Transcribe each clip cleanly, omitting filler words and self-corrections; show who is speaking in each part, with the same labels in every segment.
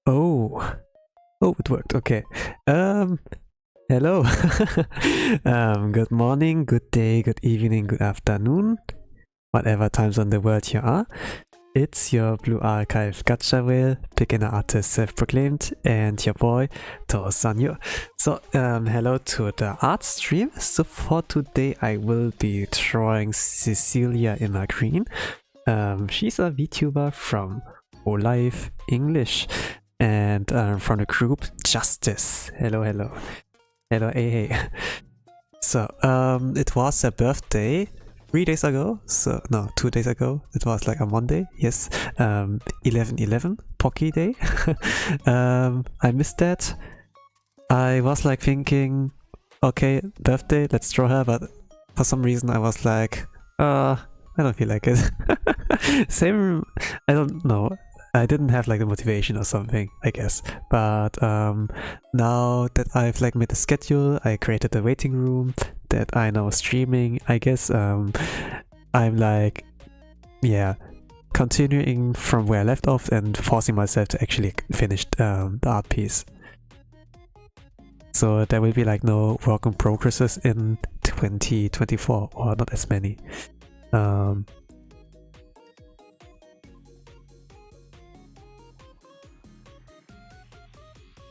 Speaker 1: Oh, it worked. Okay. Hello. Good morning, good day, good evening, good afternoon, whatever time zone in the world you are. It's your Blue Archive Gacha Whale, beginner artist self-proclaimed, and your boy, To-sanyo. So, hello to the art stream. So for today, I will be drawing Cecilia Immergreen. She's a VTuber from Hololive English. And from the group Justice. Hello, hey. So it was her birthday 3 days ago. So no, 2 days ago. It was like a Monday. Yes, 11/11 Pocky Day. I missed that. I was like thinking, okay, birthday, let's draw her. But for some reason, I was like, I don't feel like it. Same. I don't know. I didn't have like the motivation or something, I guess. But now that I've like made a schedule, I created a waiting room that I know streaming, I guess I'm like, yeah, continuing from where I left off and forcing myself to actually finish the art piece. So there will be like no work in progresses in 2024, or not as many.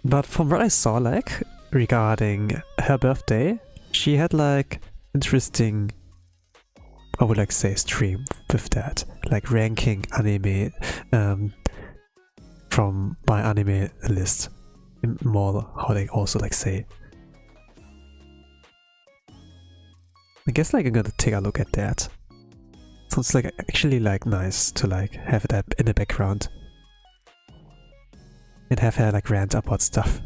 Speaker 1: But from what I saw, like, regarding her birthday, she had like interesting, I would like say, stream with that, like ranking anime from my anime list, more how they also like say. I guess like I'm gonna take a look at that. Sounds like actually like nice to like have it in the background. And have her like rant about stuff.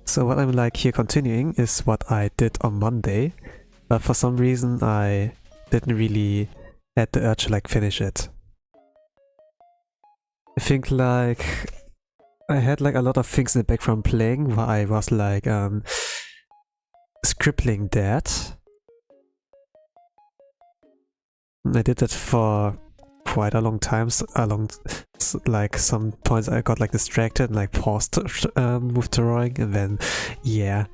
Speaker 1: So what I'm like here continuing is what I did on Monday, but for some reason I didn't really had the urge to like finish it. I think like I had like a lot of things in the background playing while I was like scribbling that. I did that for quite a long time, like some points I got like distracted and like paused with drawing, and then yeah,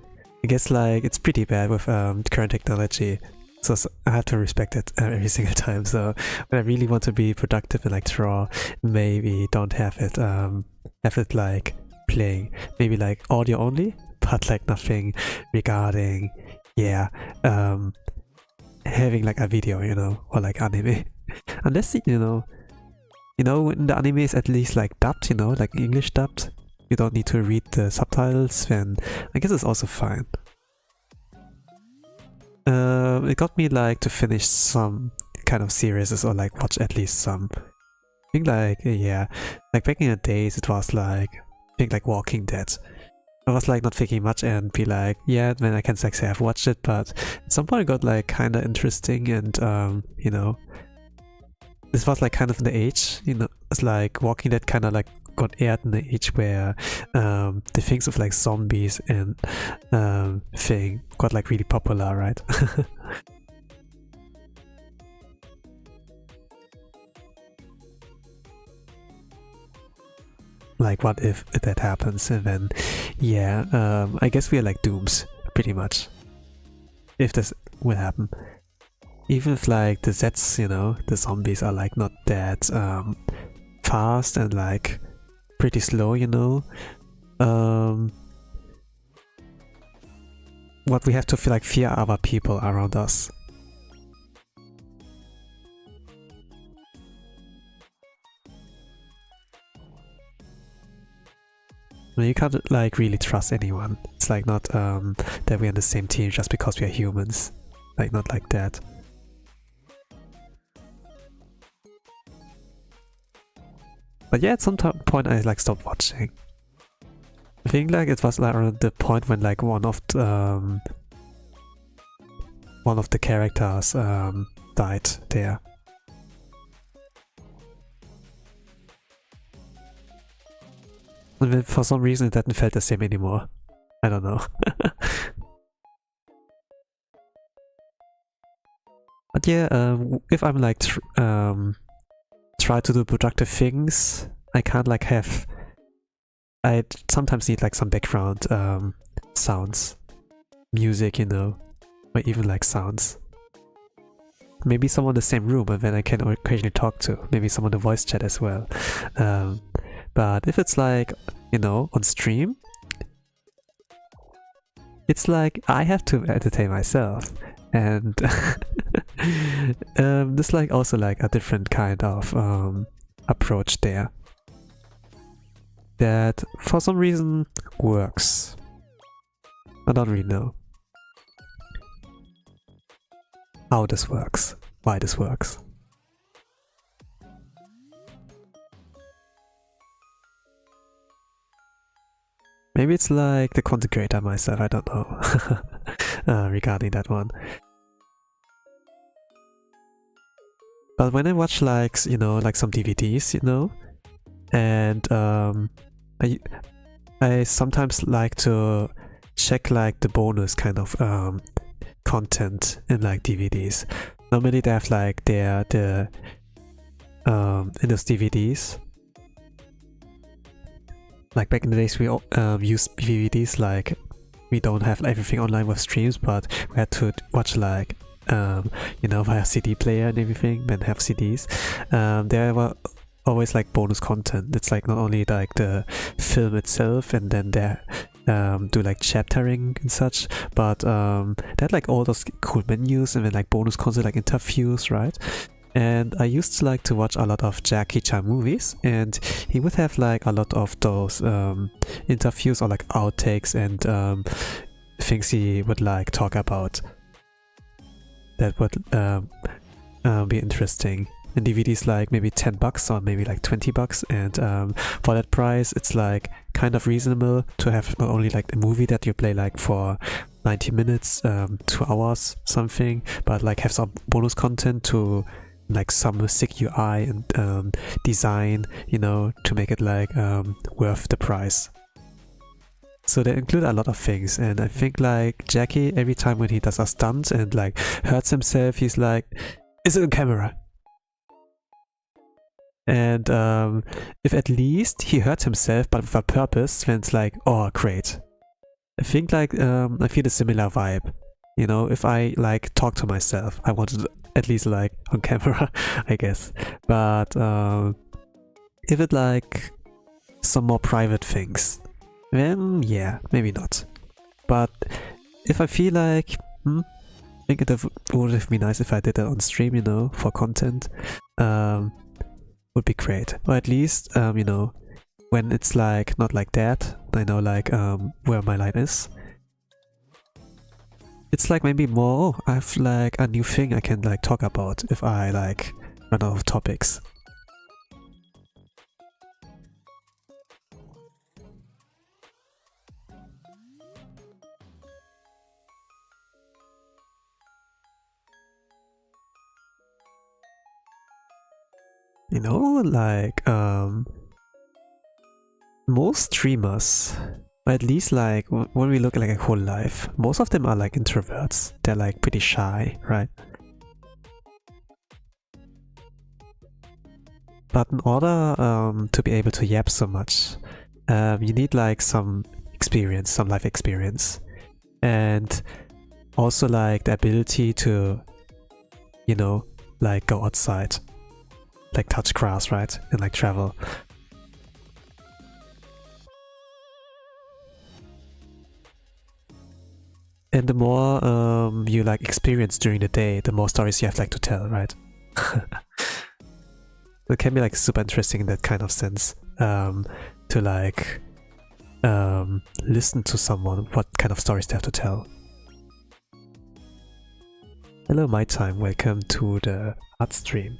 Speaker 1: I guess like it's pretty bad with current technology. So I have to respect it every single time. So when I really want to be productive and like draw, maybe don't have it like playing. Maybe like audio only, but like nothing regarding, yeah, having like a video, you know, or like anime. Unless you know when the anime is at least like dubbed, you know, like English dubbed. You don't need to read the subtitles, then I guess it's also fine. It got me like to finish some kind of series or like watch at least some. I think like, yeah, like back in the days it was like, I think like Walking Dead. I was like not thinking much and be like, yeah, then I can like say I've watched it, but at some point it got like kind of interesting, and you know, this was like kind of in the age, you know, it's like Walking Dead kind of like got aired in the age where the things of like zombies and thing got like really popular, right? Like, what if that happens? And then, yeah, I guess we are like dooms, pretty much, if this will happen. Even if like the Zets, you know, the zombies are like not that fast and like pretty slow, you know. What we have to feel like fear other people around us. You can't like really trust anyone. It's like not that we're on the same team just because we are humans. Like, not like that. But yeah, at some point I like stopped watching. I think like it was like around the point when like one of the characters died there. And then for some reason it didn't feel the same anymore. I don't know. But yeah, if I'm like try to do productive things, I can't like have... I sometimes need like some background sounds, music, you know, or even like sounds. Maybe someone in the same room, and then I can occasionally talk to. Maybe someone in the voice chat as well. But if it's like, you know, on stream, it's like I have to entertain myself, and there's like also like a different kind of approach there that for some reason works. I don't really know how this works, why this works. Maybe it's like the content creator myself, I don't know regarding that one. But when I watch like, you know, like some DVDs, you know, and I sometimes like to check like the bonus kind of content in like DVDs. Normally they have like the in those DVDs. Like back in the days we used DVDs, like we don't have everything online with streams, but we had to watch like you know, via CD player and everything, then have CDs. There were always like bonus content. It's like not only like the film itself and then they do like chaptering and such, but they had like all those cool menus and then like bonus content like interviews, right? And I used to like to watch a lot of Jackie Chan movies, and he would have like a lot of those interviews or like outtakes and things he would like talk about that would be interesting. And DVDs like maybe $10 or maybe like $20, and for that price it's like kind of reasonable to have not only like a movie that you play like for 90 minutes, 2 hours something, but like have some bonus content to like some sick UI and design, you know, to make it like worth the price. So they include a lot of things, and I think like Jackie, every time when he does a stunt and like hurts himself, he's like, is it on camera? And if at least he hurts himself but with a purpose, then it's like, oh great. I think like I feel a similar vibe, you know, if I like talk to myself, I want it at least like on camera, I guess. But if it like some more private things, then yeah, maybe not. But if I feel like, I think it would have been nice if I did that on stream, you know, for content, would be great. Or at least, you know, when it's like not like that, I know like where my line is. It's like maybe more, I have like a new thing I can like talk about if I like run out of topics. You know, like most streamers, or at least like when we look at like a Hololive, most of them are like introverts. They're like pretty shy, right? But in order to be able to yap so much, you need like some experience, some life experience, and also like the ability to, you know, like go outside, like touch grass, right? And like travel. And the more you like experience during the day, the more stories you have like to tell, right? It can be like super interesting in that kind of sense, to like listen to someone, what kind of stories they have to tell. Hello, my time. Welcome to the Artstream.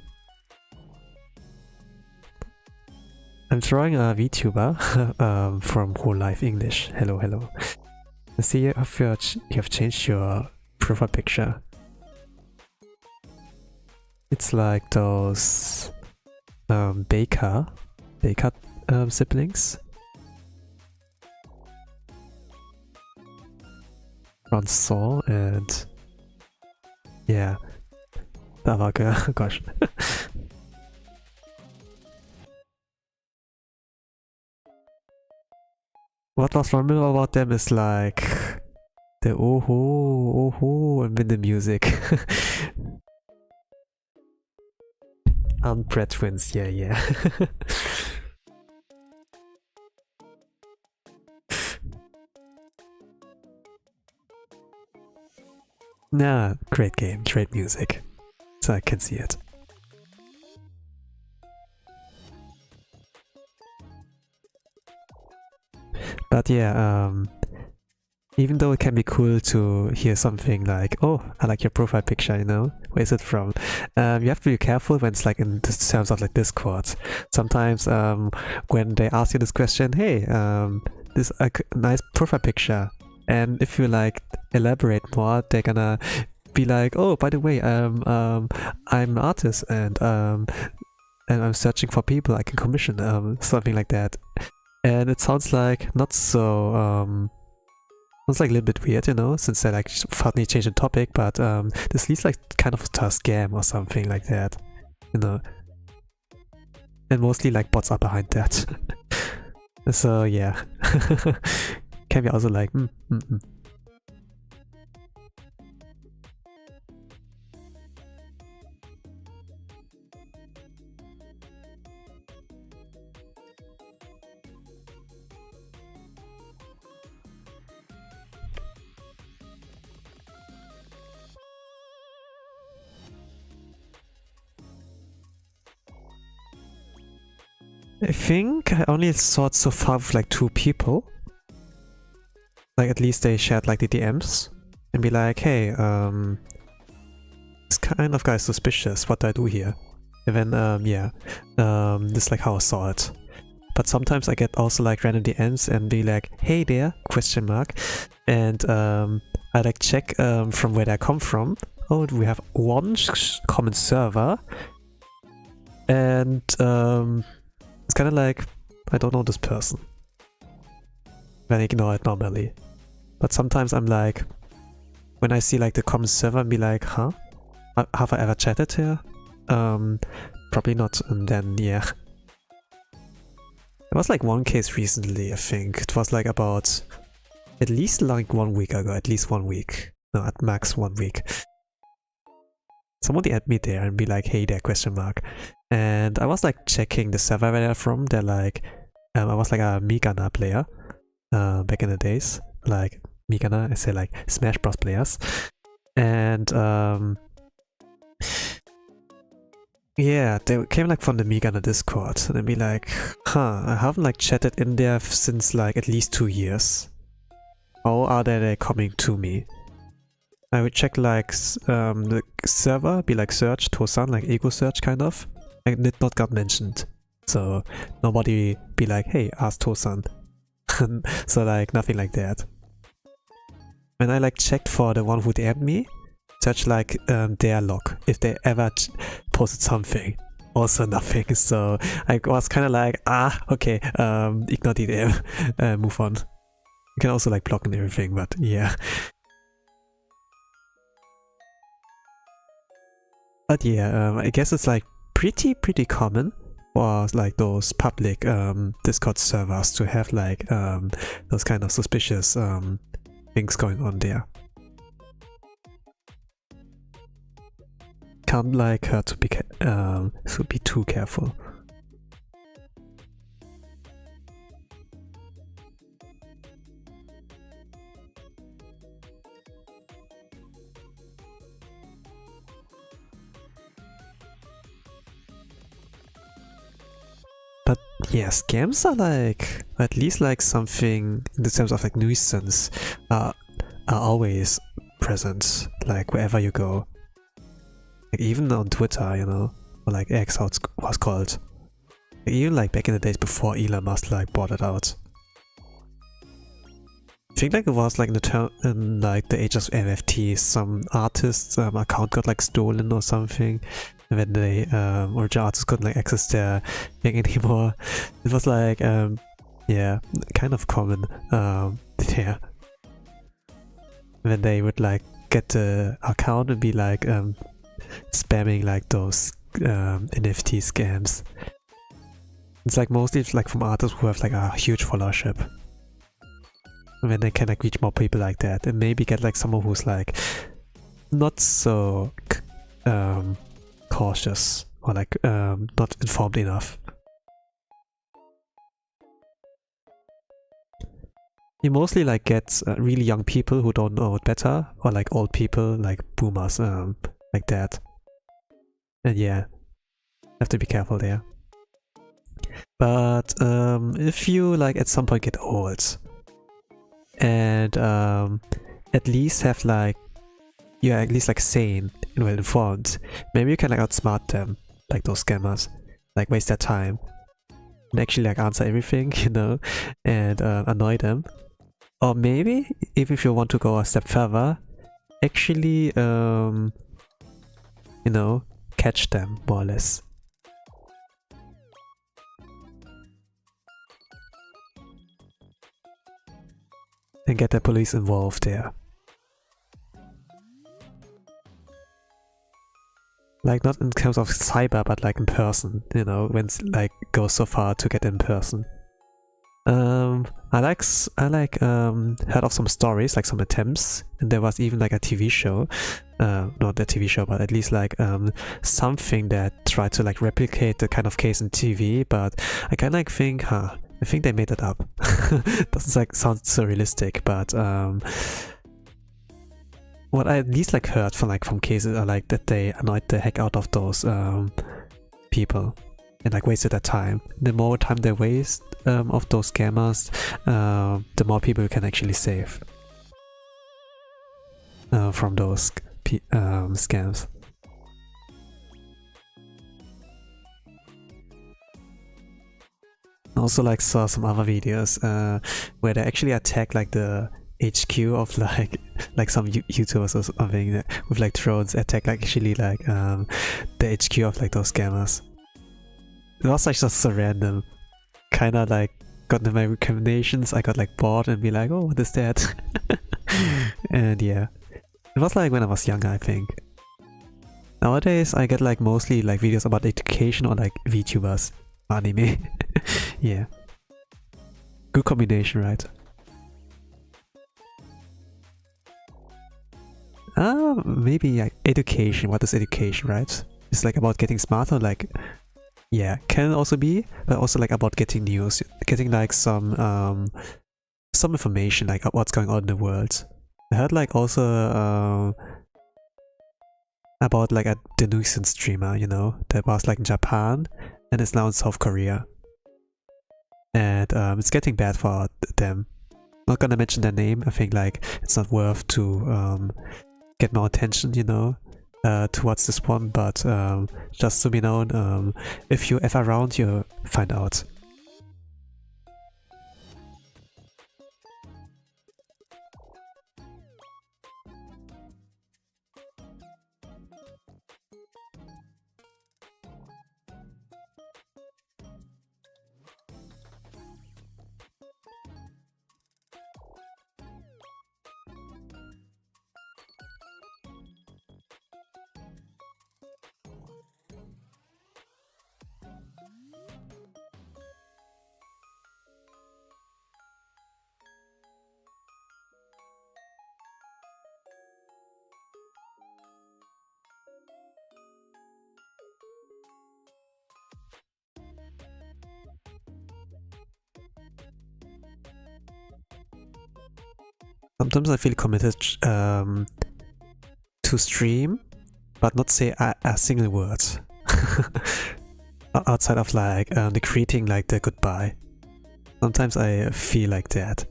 Speaker 1: I'm drawing a Vtuber from Hololive English. Hello, hello. I see you have changed your profile picture. It's like those Baker siblings. Saw and yeah, the other girl. Gosh. What was memorable about them is like the oh and then the music. Bread twins, yeah. Nah, great game, great music. So I can see it. But yeah, even though it can be cool to hear something like, oh, I like your profile picture, you know, where's it from? You have to be careful when it's like in terms of like Discord. Sometimes when they ask you this question, hey, this a nice profile picture, and if you like elaborate more, they're gonna be like, oh, by the way, I'm an artist and I'm searching for people I can commission, something like that. And it sounds like not so it's like a little bit weird, you know, since they like finally changed the topic, but this leads like kind of to a scam or something like that, you know. And mostly like bots are behind that. So yeah. Can be also like I think I only saw it so far with like 2 people. Like at least they shared like the DMs and be like, hey, this kind of guy is suspicious, what do I do here? And then yeah, this is like how I saw it. But sometimes I get also like random DMs and be like, hey there, question mark. And I like check from where they come from. Oh, we have one common server. And it's kind of like, I don't know this person. Then I ignore it normally. But sometimes I'm like, when I see like the common server and be like, huh? Have I ever chatted here? Probably not. And then yeah. There was like one case recently, I think. It was like about at least like 1 week ago, at least 1 week. No, at max 1 week. Somebody add me there and be like, hey there, question mark. And I was like checking the server where they're from. They're like, I was like a Migana player back in the days. Like Migana, I say like Smash Bros players. And yeah, they came like from the Migana Discord. And they'd be like, huh, I haven't like chatted in there since like at least 2 years. How are they coming to me? I would check like the server, be like search, Tosan, like ego search kind of. I did not got mentioned. So nobody be like, hey, ask Tosan. So like nothing like that. When I like checked for the one who DM'd me, search like their log, if they ever posted something. also nothing. So I was kind of like, okay, ignore the DM, move on. You can also like block and everything, but yeah. But yeah, I guess it's like pretty common for like those public Discord servers to have like those kind of suspicious things going on there. Can't like her to be too careful. But yeah, scams are like at least like something in the terms of like nuisance are always present, like wherever you go. Like even on Twitter, you know, or like X, how it was called. Like even like back in the days before Elon Musk like bought it out. I think like it was like in like the age of NFTs, some artists' account got like stolen or something, and then they or the artists couldn't like access their thing anymore. It was like yeah, kind of common. Yeah. And then they would like get the account and be like spamming like those NFT scams. It's like mostly like from artists who have like a huge followership. And then they can like reach more people like that and maybe get like someone who's like not so cautious or like not informed enough. You mostly like get really young people who don't know it better, or like old people like boomers like that. And yeah, have to be careful there. But if you like at some point get old and at least have like you're at least like sane and well informed, maybe you can like outsmart them, like those scammers, like waste their time and actually like answer everything, you know, and annoy them. Or maybe even if you want to go a step further, actually you know, catch them more or less. And get the police involved there. Like not in terms of cyber, but like in person, you know, when it's like goes so far to get in person. I heard of some stories, like some attempts, and there was even like a TV show, not a TV show, but at least like something that tried to like replicate the kind of case in TV, but I kind of like think, I think they made it up. Doesn't like sound so realistic, but what I at least like heard from cases are like that they annoyed the heck out of those people and like wasted their time. The more time they waste of those scammers, the more people you can actually save from those scams. I also like saw some other videos where they actually attack like the HQ of like some YouTubers or something with like drones, attack like actually like the HQ of like those scammers. It was like just so random. Kinda like got in my recommendations, I got like bored and be like, oh, what is that? And yeah, it was like when I was younger, I think. Nowadays I get like mostly like videos about education or like VTubers, anime. Yeah, good combination, right? Maybe like education. What is education, right? It's like about getting smarter, like yeah, can also be, but also like about getting news, getting like some information like what's going on in the world. I heard like also about like the nuisance streamer, you know, that was like in Japan and is now in South Korea. And it's getting bad for them. Not gonna mention their name, I think like it's not worth to get more attention, you know, towards this one, but just to be known, if you're ever around, you'll find out. Sometimes I feel committed to stream, but not say a single word. Outside of like the greeting, like the goodbye. Sometimes I feel like that.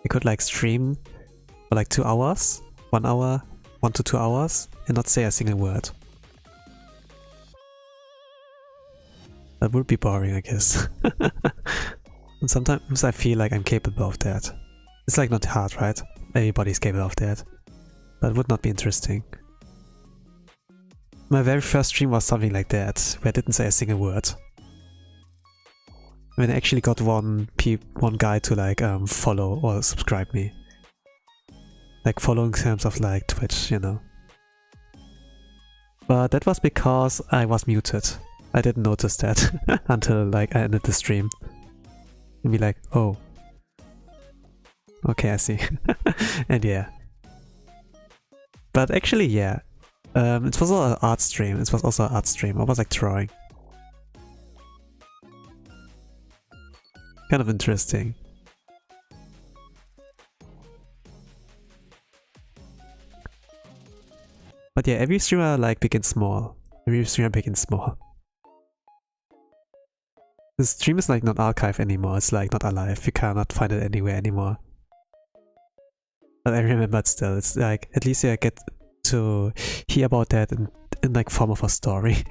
Speaker 1: I could like stream for like 2 hours, 1 hour, 1 to 2 hours, and not say a single word. That would be boring, I guess. And sometimes I feel like I'm capable of that. It's like not hard, right? Everybody's capable of that. But it would not be interesting. My very first stream was something like that, where I didn't say a single word. When I actually got one guy to like follow or subscribe me. Like following in terms of like Twitch, you know. But that was because I was muted. I didn't notice that until like I ended the stream. And be like, oh. Okay, I see. And yeah. But actually, yeah. It was also an art stream. It was also an art stream. I was like drawing. Kind of interesting. But yeah, every streamer like begins small. Every streamer begins small. The stream is like not archived anymore. It's like not alive. You cannot find it anywhere anymore. But I remember it still. It's like at least I get to hear about that in like form of a story.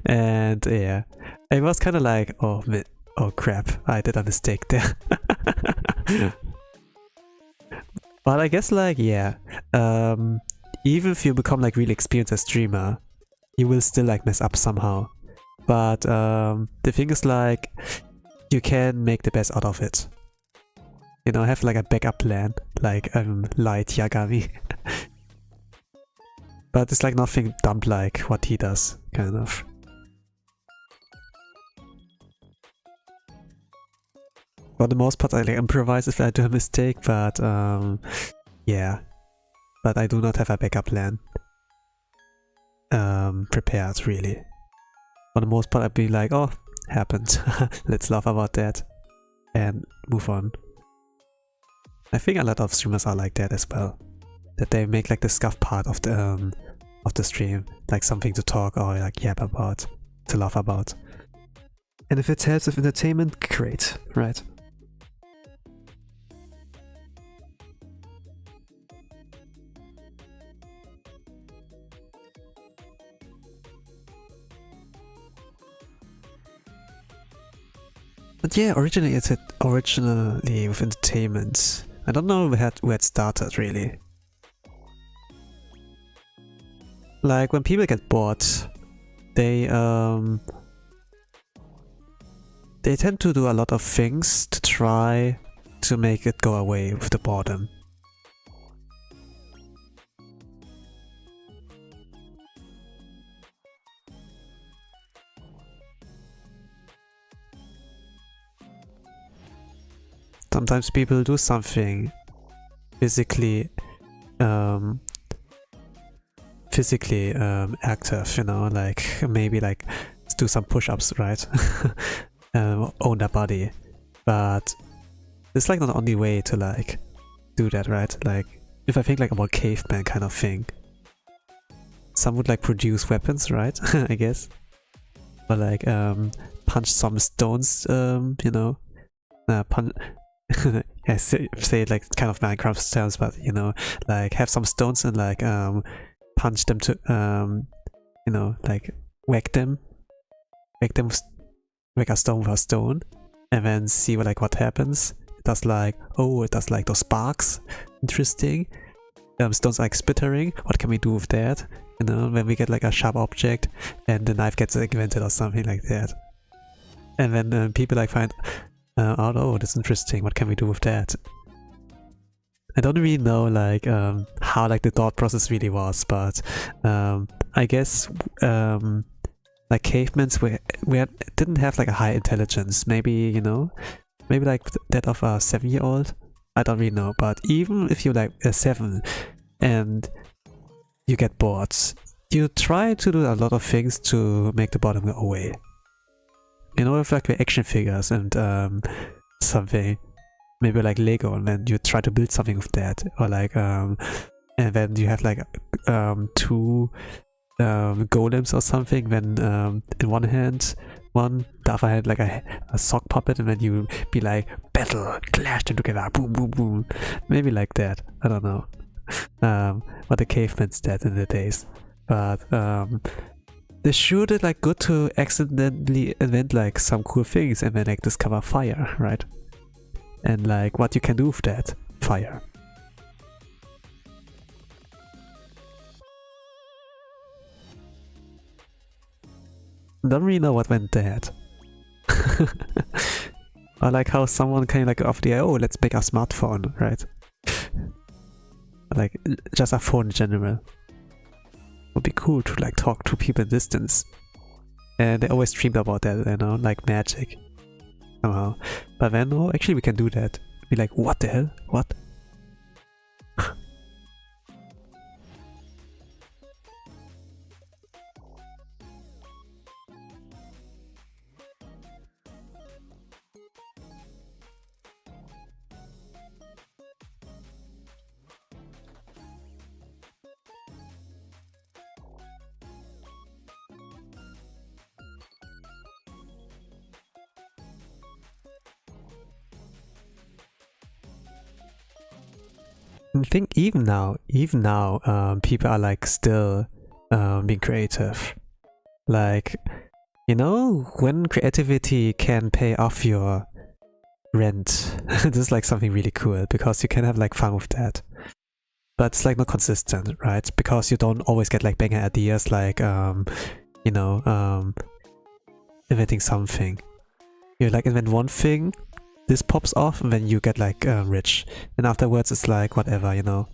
Speaker 1: And yeah, it was kind of like, oh man, oh crap, I did a mistake there. But I guess like, yeah, even if you become like really experienced as streamer, you will still like mess up somehow. But the thing is like, you can make the best out of it. You know, have like a backup plan, like Light Yagami. But it's like nothing dumb like what he does, kind of. For the most part I like improvise if I do a mistake, but yeah. But I do not have a backup plan prepared, really. For the most part I'd be like, oh, happened. Let's laugh about that and move on. I think a lot of streamers are like that as well. That they make like the scuff part of the stream, like something to talk or like yap about, to laugh about. And if it helps with entertainment, great, right? But yeah, originally with entertainment. I don't know where it started really. Like when people get bored, they tend to do a lot of things to try to make it go away with the boredom. Sometimes people do something physically active, you know, like maybe like do some push-ups, right? Own their body. But it's like not the only way to like do that, right? Like if I think like about caveman kind of thing, some would like produce weapons, right? I guess. Or like punch some stones, you know, yeah, say like kind of Minecraft terms, but you know, like have some stones and like punch them to you know, like whack a stone with a stone, and then see what happens. It does like, oh, it does like those sparks. Interesting. Stones are like splittering. What can we do with that? You know, when we get like a sharp object and the knife gets invented or something like that. And then people like find, oh, that's interesting. What can we do with that? I don't really know like how like the thought process really was, but I guess like cavemans didn't have like a high intelligence. Maybe, you know, maybe like that of a 7-year-old. I don't really know. But even if you're like a 7 and you get bored, you try to do a lot of things to make the boredom go away. You know, with like the action figures and something. maybe like Lego, and then you try to build something with that, or like and then you have like two golems or something, then in one hand the other hand like a sock puppet, and then you be like battle, clash them together, boom boom boom, maybe like that. I don't know what the cavemen's did in the days, but they sure did like good to accidentally invent like some cool things and then like discover fire, right? And like what you can do with that fire. Don't really know what went bad. Or like how someone came like off the oh, let's make a smartphone, right? Like just a phone in general. Would be cool to like talk to people in distance. And they always dreamed about that, you know, like magic. Somehow. But then oh, actually we can do that. Be like, what the hell? What? I think even now, people are like still being creative. Like, you know, when creativity can pay off your rent, this is like something really cool because you can have like fun with that. But it's like not consistent, right? Because you don't always get like banger ideas like, you know, inventing something. You like invent one thing, this pops off, and then you get like rich, and afterwards it's like whatever, you know.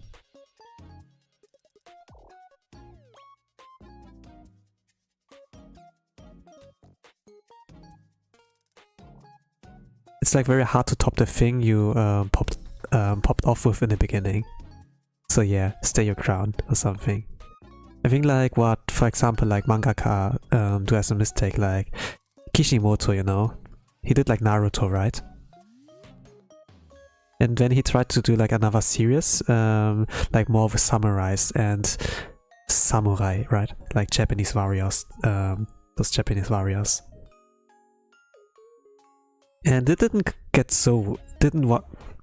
Speaker 1: It's like very hard to top the thing you popped off with in the beginning. So yeah, stay your ground or something. I think like what, for example, like mangaka do as a mistake, like Kishimoto, you know, he did like Naruto, right? And then he tried to do like another series, like more of a samurais and samurai, right? Like Japanese warriors, those Japanese warriors. And it didn't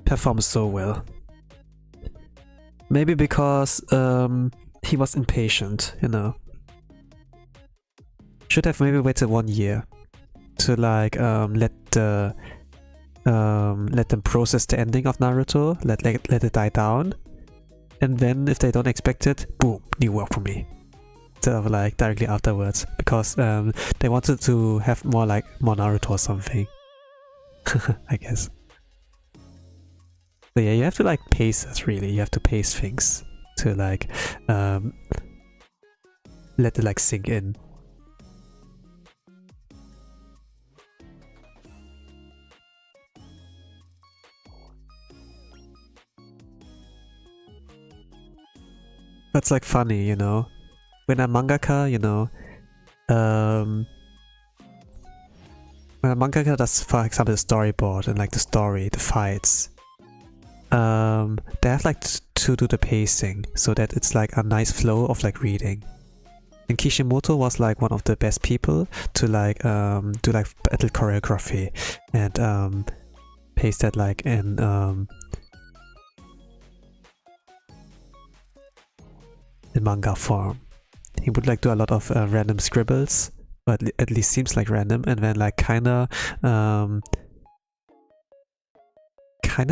Speaker 1: perform so well. Maybe because he was impatient, you know. Should have maybe waited 1 year to like let them process the ending of Naruto, let it die down, and then if they don't expect it, boom, new work for me. Instead of like directly afterwards, because they wanted to have more Naruto or something. I guess. So yeah, you have to like pace it, really. You have to pace things to like let it like sink in. That's like funny, you know. When a mangaka, you know, when a mangaka does, for example, the storyboard and like the story, the fights, they have like to do the pacing so that it's like a nice flow of like reading. And Kishimoto was like one of the best people to like do like battle choreography and pace that like in manga form. He would like do a lot of random scribbles, but at least seems like random, and then like kinda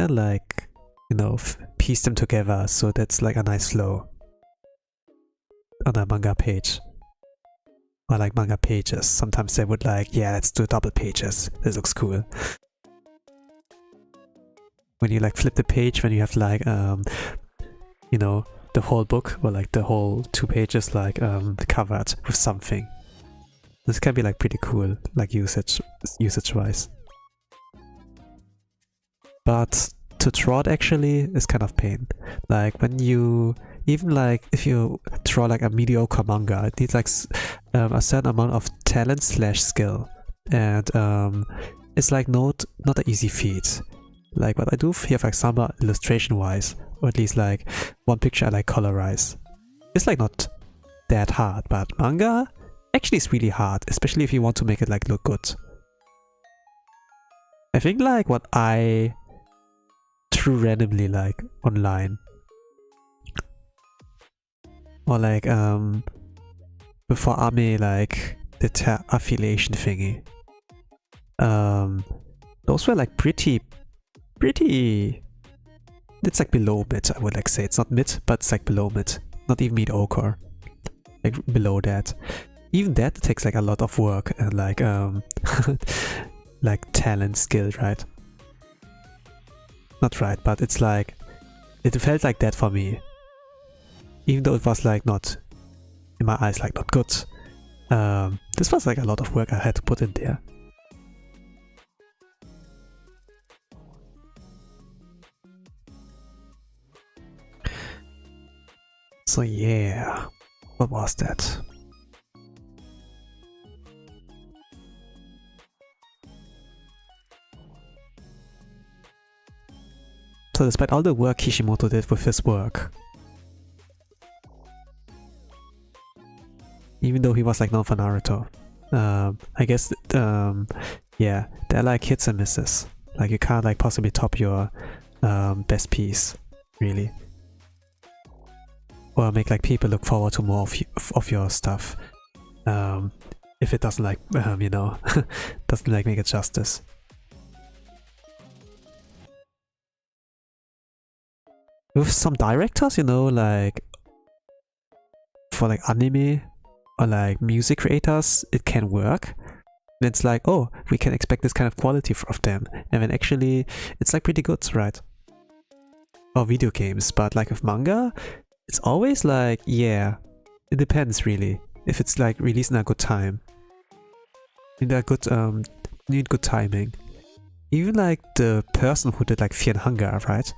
Speaker 1: like, you know, piece them together so that's like a nice flow on a manga page. Or like manga pages. Sometimes they would like, yeah, let's do double pages. This looks cool. When you like flip the page, when you have like you know, the whole book or like the whole 2 pages like covered with something. This can be like pretty cool, like usage wise. But to draw it actually is kind of pain. Like when you, even like if you draw like a mediocre manga, it needs like a certain amount of talent / skill, and it's like not an easy feat. Like what I do here, for example, illustration wise, or at least like one picture I like colorize. It's like not that hard, but manga actually is really hard, especially if you want to make it like look good. I think like what I drew randomly like online, or like before Ame like the affiliation thingy, those were like pretty, it's like below mid, I would like say. It's not mid, but it's like below mid, not even mediocre, like below that. Even that takes like a lot of work and like like talent, skill, right? Not right, but it's like, it felt like that for me. Even though it was like not, in my eyes, like not good. This was like a lot of work I had to put in there. So yeah, what was that? So despite all the work Kishimoto did with his work, even though he was like known for Naruto, I guess yeah, there are like hits and misses. Like you can't like possibly top your best piece, really, or make like people look forward to more of your stuff. If it doesn't like you know, doesn't like make it justice. With some directors, you know, like for like anime or like music creators, it can work. And it's like, oh, we can expect this kind of quality of them, and then actually it's like pretty good, right? Or video games, but like with manga, it's always like, yeah, it depends really. If it's like released in a good time, in a good need good timing. Even like the person who did like Fear and Hunger, right?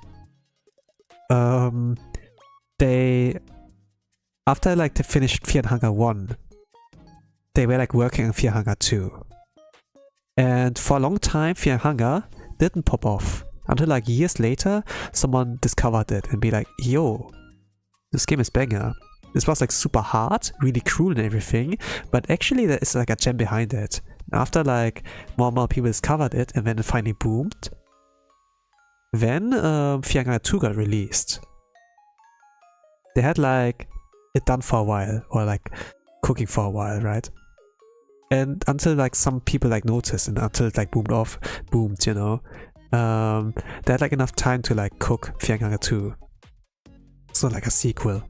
Speaker 1: They, after like they finished Fear and Hunger 1, they were like working on Fear and Hunger 2. And for a long time, Fear and Hunger didn't pop off. Until like years later, someone discovered it and be like, yo, this game is banger. This was like super hard, really cruel and everything, but actually there is like a gem behind it. And after like more and more people discovered it and then it finally boomed, then Fear and Hunger 2 got released. They had like it done for a while, or like cooking for a while, right? And until like some people like noticed, and until it like boomed, you know, they had like enough time to like cook Fear and Hunger 2. So like a sequel.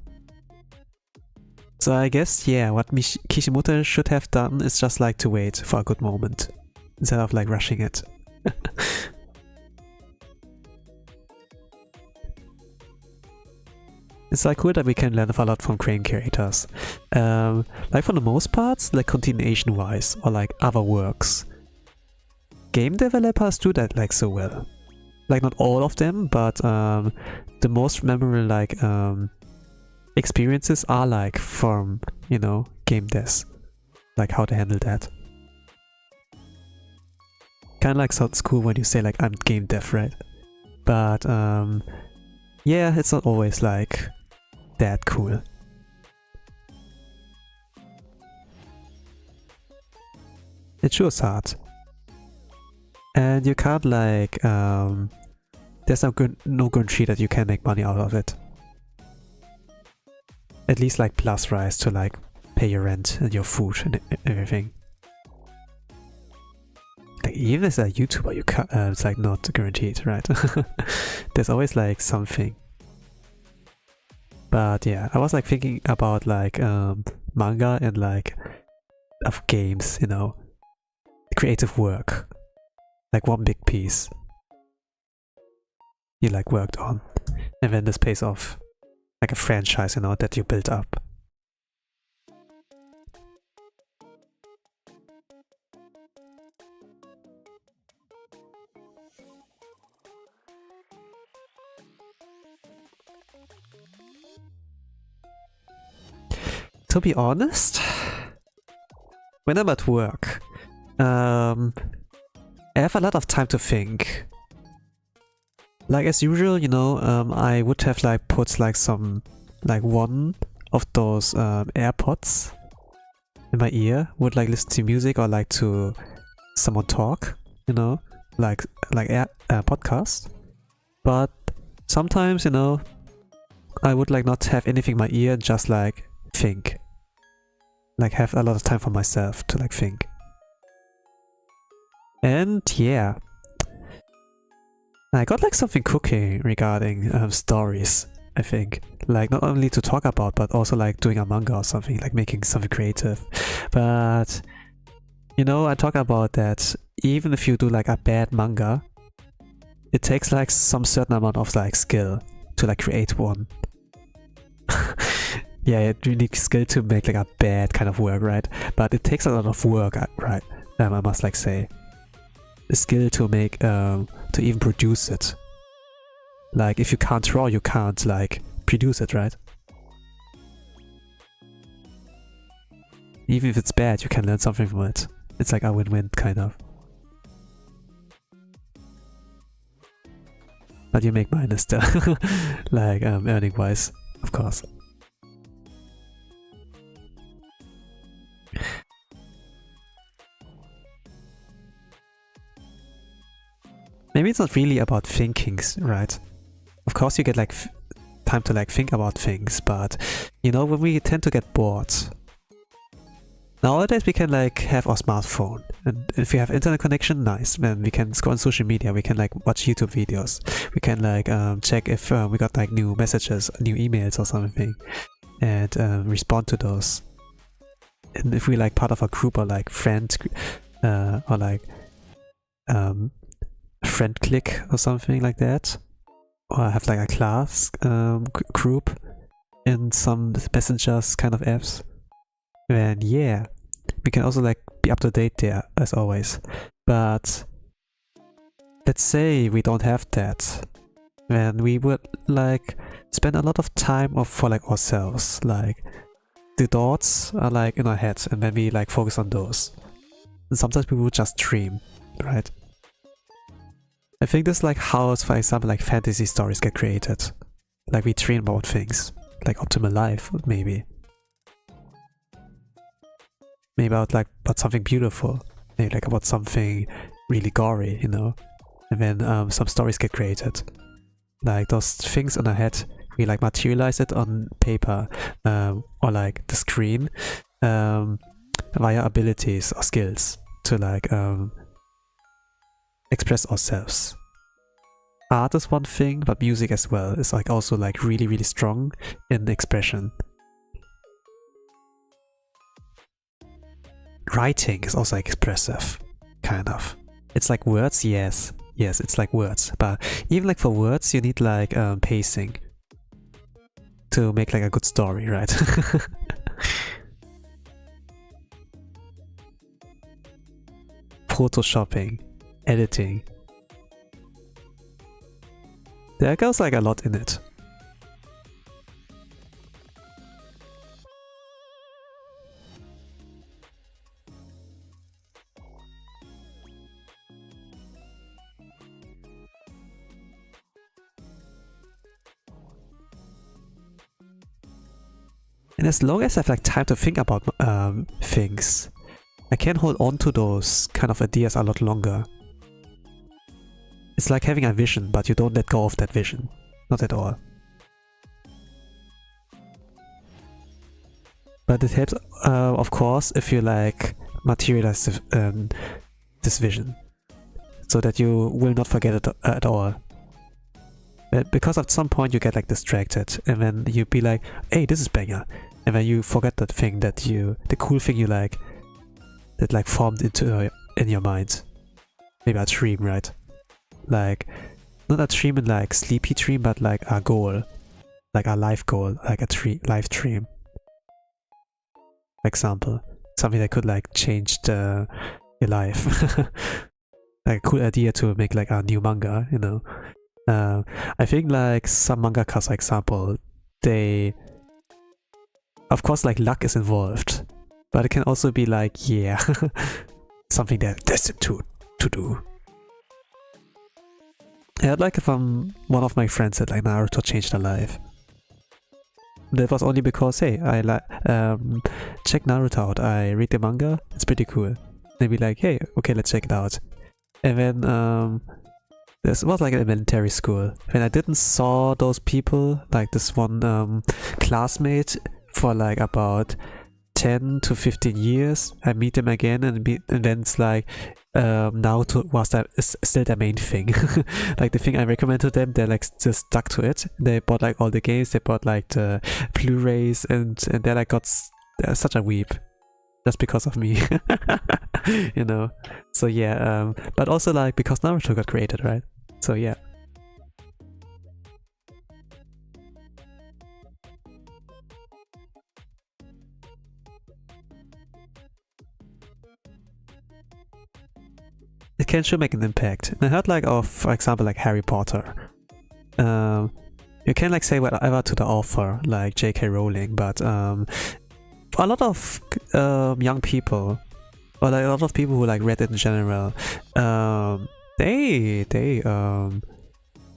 Speaker 1: So I guess, yeah, what Kishimoto should have done is just like to wait for a good moment instead of like rushing it. It's like cool that we can learn a lot from Korean creators. Like for the most part, like continuation wise, or like other works. Game developers do that like so well. Like not all of them, but the most memorable like experiences are like from, you know, game devs. Like how to handle that. Kinda like sounds cool when you say like I'm game dev, right? But yeah, it's not always like that cool. It sure is hard. And you can't like there's no guarantee that you can make money out of it. At least like plus rise to like pay your rent and your food and everything. Like even as a YouTuber, you can't, it's like not guaranteed, right? There's always like something. But yeah, I was like thinking about like manga and like of games, you know, creative work, like one big piece you like worked on, and then this pays off, like a franchise, you know, that you built up. To be honest, when I'm at work, I have a lot of time to think. Like as usual, you know, I would have like put like one of those AirPods in my ear, would like listen to music or like to someone talk, you know, like podcast. But sometimes, you know, I would like not have anything in my ear, just like think, like have a lot of time for myself to like think. And yeah, I got like something cooking regarding stories, I think. Like not only to talk about, but also like doing a manga or something, like making something creative. But, you know, I talk about that even if you do like a bad manga, it takes like some certain amount of like skill to like create one. Yeah, you need skill to make like a bad kind of work, right? But it takes a lot of work, right? I must like say. The skill to make, to even produce it. Like if you can't draw, you can't like produce it, right? Even if it's bad, you can learn something from it. It's like a win-win, kind of. But you make money still, like earning-wise, of course. Maybe it's not really about thinkings, right? Of course you get like time to like think about things, but you know, when we tend to get bored, nowadays we can like have our smartphone, and if we have internet connection, nice, then we can scroll on social media, we can like watch YouTube videos, we can like check if we got like new messages, new emails or something, and respond to those. And if we like part of a group or like friend or like friend click or something like that, or have like a class group in some messengers kind of apps, then yeah, we can also like be up to date there as always. But let's say we don't have that, then we would like spend a lot of time for like ourselves, like the thoughts are like in our heads, and then we like focus on those. And sometimes we would just dream, right? I think that's like how, for example, like fantasy stories get created. Like we dream about things, like optimal life, maybe. Maybe about something beautiful, maybe like about something really gory, you know. And then some stories get created. Like those things in our head, we like materialize it on paper or like the screen via abilities or skills to like express ourselves. Art is one thing, but music as well is like also like really, really strong in expression. Writing is also like expressive, kind of. It's like words, yes, it's like words, but even like for words you need like pacing to make like a good story, right? Photoshopping, editing. There goes like a lot in it. And as long as I have like time to think about things, I can hold on to those kind of ideas a lot longer. It's like having a vision, but you don't let go of that vision. Not at all. But it helps, of course, if you like materialize this vision, so that you will not forget it at all. But because at some point you get like distracted, and then you be like, "Hey, this is banger," and then you forget that thing the cool thing you like, that like formed into in your mind. Maybe a dream, right? Like, not a dream in like sleepy dream, but like a goal, like a life goal, like a life dream. For example, something that could like change your life. Like a cool idea to make like a new manga, you know. I think like some mangakas, for example, they, of course, like luck is involved, but it can also be like, yeah, something they're destined to do. I had like from one of my friends said like Naruto changed their life. That was only because, hey, I check Naruto out. I read the manga. It's pretty cool. They'd be like, hey, okay, let's check it out. And then this was like an elementary school. When I didn't saw those people, like this one classmate for like about 10 to 15 years, I meet them again, and then it's like Naruto is still their main thing. Like the thing I recommend to them, they're like just stuck to it. They bought like all the games, they bought like the Blu-rays, and they're like they're such a weep just because of me. You know. So yeah, but also like because Naruto got created, right? So yeah. It can sure make an impact. And I heard like of, for example, like Harry Potter. You can like say whatever to the author, like J.K. Rowling, but a lot of young people, or like a lot of people who like read it in general, their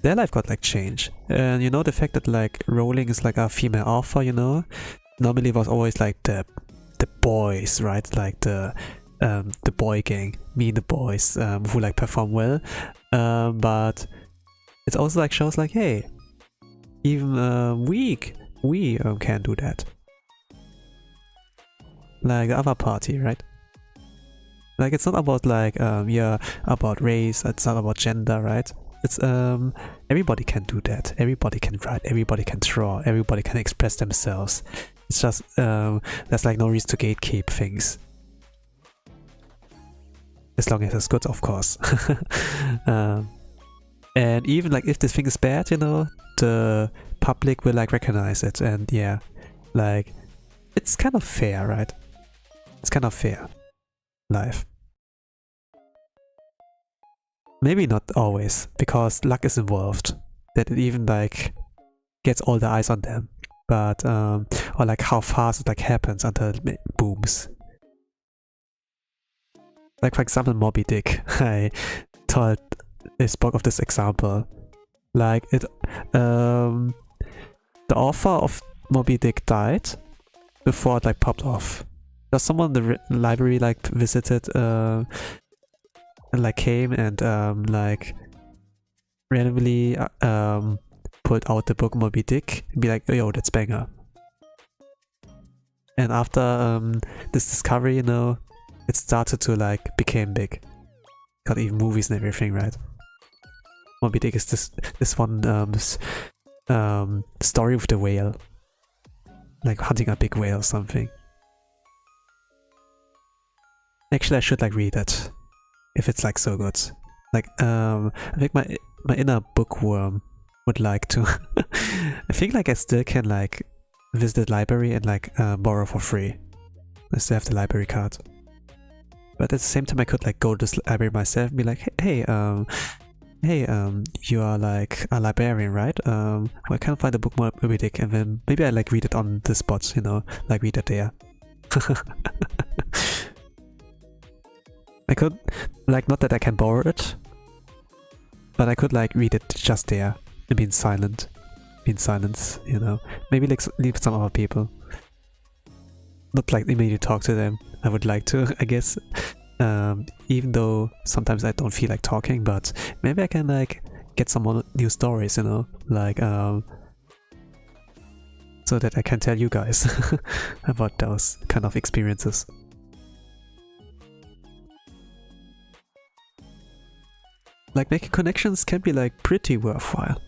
Speaker 1: life got like changed. And you know, the fact that like Rowling is like a female author, you know, normally it was always like the boys, right? Like the boy gang, me and the boys, who like perform well, but it's also like shows like, hey, even we can do that, like the other party, right? Like it's not about like yeah, about race, it's not about gender, right? It's everybody can do that, everybody can write, everybody can draw, everybody can express themselves. It's just there's like no reason to gatekeep things. As long as it's good, of course. And even like if this thing is bad, you know, the public will like recognize it, and yeah, like it's kind of fair, right? It's kind of fair life. Maybe not always, because luck is involved, that it even like gets all the eyes on them, but or like how fast it like happens until it booms. Like for example, Moby Dick. I spoke of this example. Like it, the author of Moby Dick died before it like popped off. There's someone in the library like visited, and like came and like randomly pulled out the book Moby Dick and be like, oh, yo, that's banger. And after this discovery, you know, it started to like became big. Got even movies and everything, right? Moby Dick is this one story with the whale, like hunting a big whale or something. Actually, I should like read it if it's like so good. Like I think my inner bookworm would like to. I think like I still can like visit the library and like borrow for free. I still have the library card. But at the same time, I could like go to this library myself and be like, hey, you are like a librarian, right? Well, I can't find the book Moby Dick, and then maybe I like read it on the spot, you know, like read it there. I could, like, not that I can borrow it, but I could like read it just there and be in silence, you know. Maybe like leave some other people. Not like immediately talk to them. I would like to, I guess. Even though sometimes I don't feel like talking, but maybe I can like get some more new stories, you know, like so that I can tell you guys about those kind of experiences. Like making connections can be like pretty worthwhile.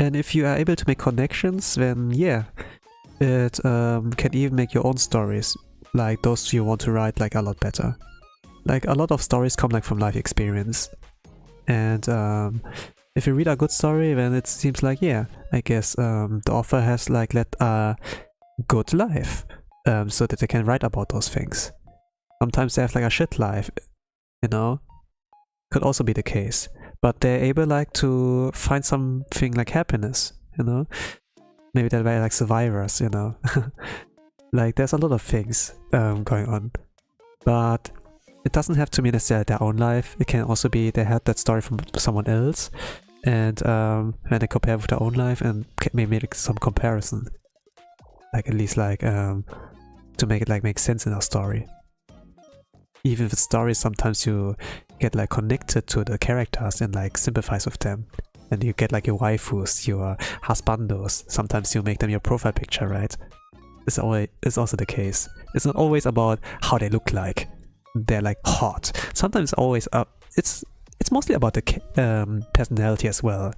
Speaker 1: And if you are able to make connections, then yeah, it can even make your own stories, like those you want to write, like a lot better. Like a lot of stories come like from life experience, and if you read a good story, then it seems like, yeah, I guess the author has like led a good life, so that they can write about those things. Sometimes they have like a shit life, you know, could also be the case. but they're able like to find something like happiness, you know? Maybe they're like survivors, you know? Like there's a lot of things going on, but it doesn't have to be necessarily their own life. It can also be they had that story from someone else, and they compare with their own life and maybe make some comparison, like at least like to make it like make sense in our story. Even with stories, sometimes you get like connected to the characters and like sympathize with them, and you get like your waifus, your husbandos. Sometimes you make them your profile picture, right? It's also the case. It's not always about how they look like. They're like hot. Sometimes always it's mostly about the personality as well.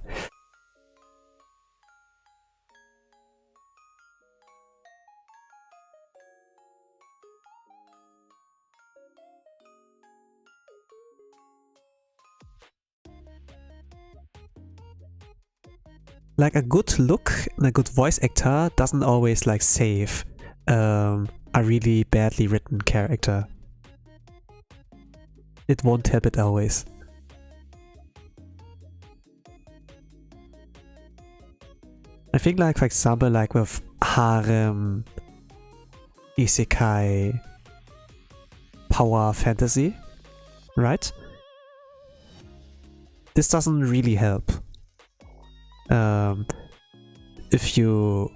Speaker 1: Like a good look and a good voice actor doesn't always like save a really badly written character. It won't help it always. I think like for example like with harem, isekai, power fantasy, right? This doesn't really help. If you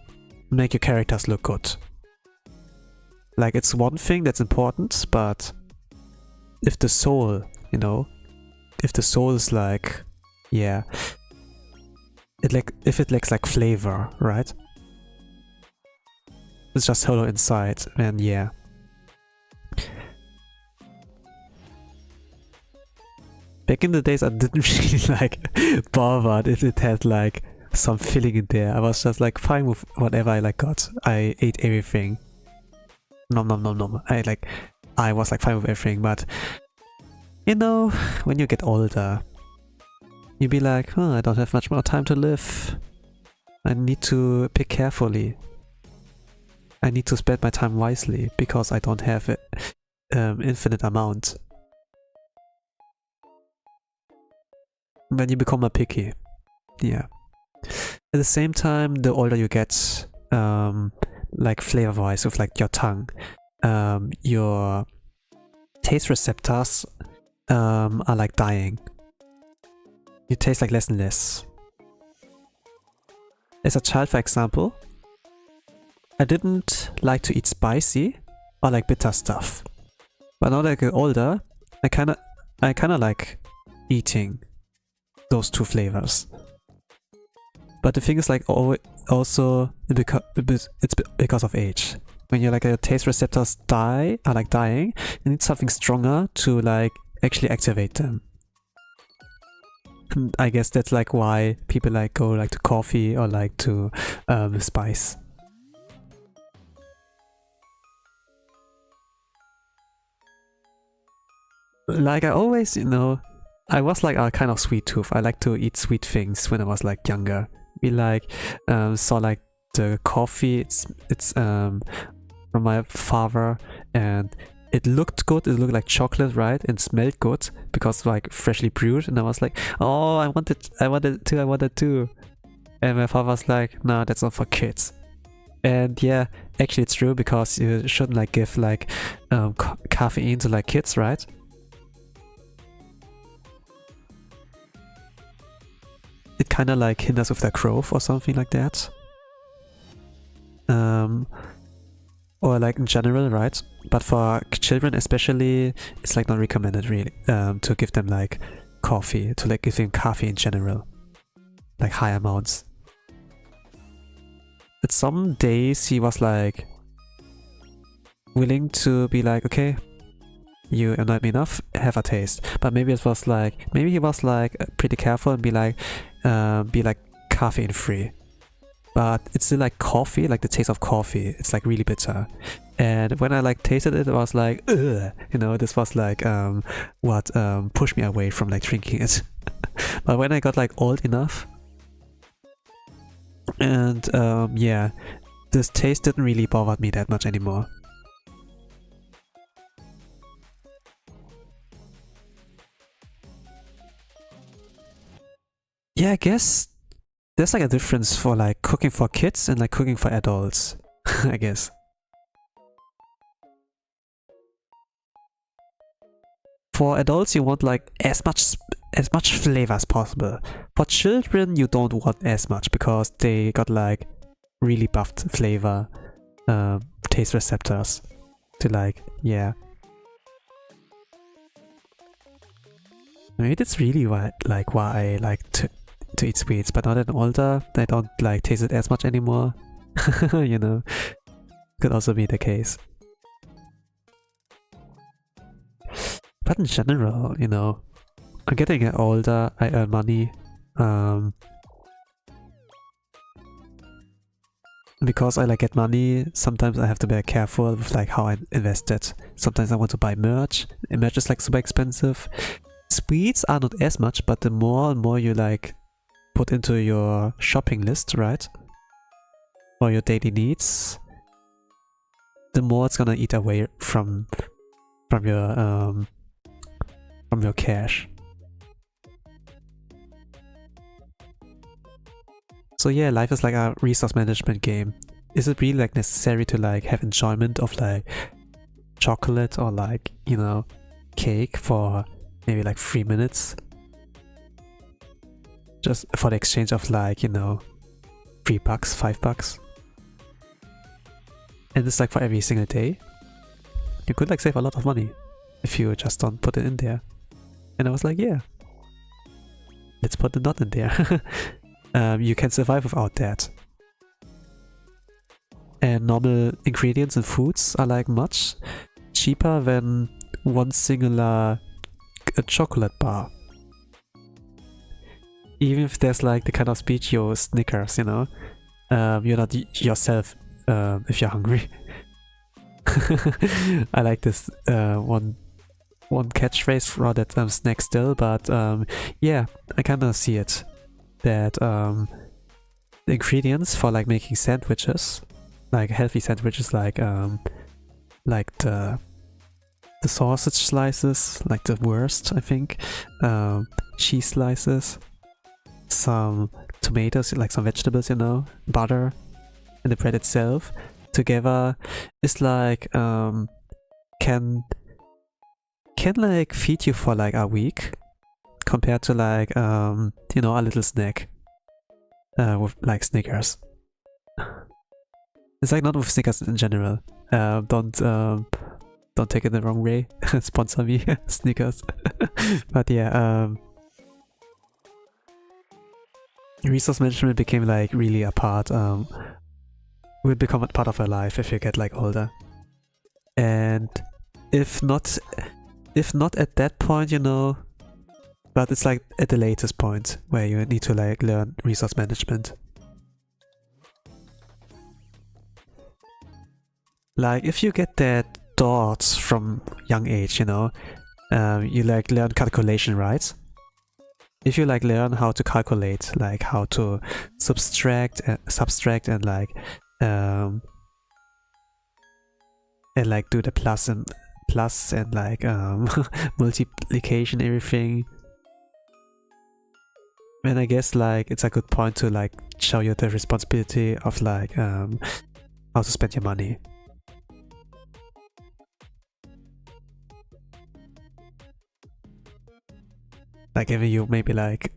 Speaker 1: make your characters look good. Like it's one thing that's important, but if the soul, you know, if the soul is like, yeah, if it lacks like flavor, right? It's just hollow inside, then yeah. Back in the days I didn't really like bother if it had like some filling in there. I was just like fine with whatever I like got. I ate everything. Nom nom nom nom. I was like fine with everything, but you know, when you get older, you'd be like, oh, I don't have much more time to live. I need to pick carefully. I need to spend my time wisely because I don't have an infinite amount. Then you become a picky. Yeah. At the same time, the older you get, like flavor-wise with like your tongue, your taste receptors are like dying. You taste like less and less. As a child, for example, I didn't like to eat spicy or like bitter stuff. But now that I get older, I kinda like eating those two flavors. But the thing is like also it's because of age. When your like your taste receptors are like dying, you need something stronger to like actually activate them. And I guess that's like why people like go like to coffee or like to spice. Like I always, you know, I was like a kind of sweet tooth. I like to eat sweet things when I was like younger. We like saw like the coffee. It's from my father, and it looked good. It looked like chocolate, right? And smelled good because like freshly brewed. And I was like, oh, I wanted too. And my father was like, no, that's not for kids. And yeah, actually it's true because you shouldn't like give like caffeine to like kids, right? It kind of like hinders with their growth or something like that. Or like in general, right? But for children especially, it's like not recommended really to give them like coffee, to like give them coffee in general. Like high amounts. At some days he was like willing to be like, okay, you annoyed me enough, have a taste. But maybe it was like, maybe he was like pretty careful and be like caffeine free. But it's still like coffee, like the taste of coffee. It's like really bitter. And when I like tasted it, I was like, ugh, you know, this was like what pushed me away from like drinking it. But when I got like old enough, and yeah, this taste didn't really bother me that much anymore. Yeah, I guess there's like a difference for like cooking for kids and like cooking for adults, I guess. For adults, you want like as much flavor as possible. For children, you don't want as much because they got like really buffed flavor taste receptors to like, yeah. Maybe that's really why I like to eat sweets, but now that I'm older, I don't like taste it as much anymore. You know, could also be the case. But in general, you know, I'm getting older, I earn money. Because I like get money, sometimes I have to be careful with like how I invest it. Sometimes I want to buy merch, and merch is like super expensive. Sweets are not as much, but the more and more you like put into your shopping list, right? Or your daily needs, the more it's gonna eat away from your cash. So yeah, life is like a resource management game. Is it really like necessary to like have enjoyment of like chocolate or like, you know, cake for maybe like 3 minutes? Just for the exchange of like, you know, $3, $5. And it's like for every single day. You could like save a lot of money if you just don't put it in there. And I was like, yeah, let's put the nut in there. You can survive without that. And normal ingredients and foods are like much cheaper than one singular chocolate bar. Even if there's like the kind of speech you Snickers, you know, you're not yourself if you're hungry. I like this one catchphrase for that snack still, but yeah, I kind of see it. That the ingredients for like making sandwiches, like healthy sandwiches, like the sausage slices, like the worst, I think, cheese slices, some tomatoes, like some vegetables, you know, butter, and the bread itself together is like can like feed you for like a week. Compared to like, you know, a little snack with like Snickers. It's like not with Snickers in general. Don't take it the wrong way. Sponsor me, Snickers. But yeah, resource management became like really a part. Will become a part of your life if you get like older. And if not at that point, you know. But it's like at the latest point where you need to like learn resource management. Like if you get that thought from young age, you know, you like learn calculation, right? If you like learn how to calculate, like how to subtract and like do the plus and like multiplication, everything. And I guess like it's a good point to like show you the responsibility of like how to spend your money. Like giving you maybe like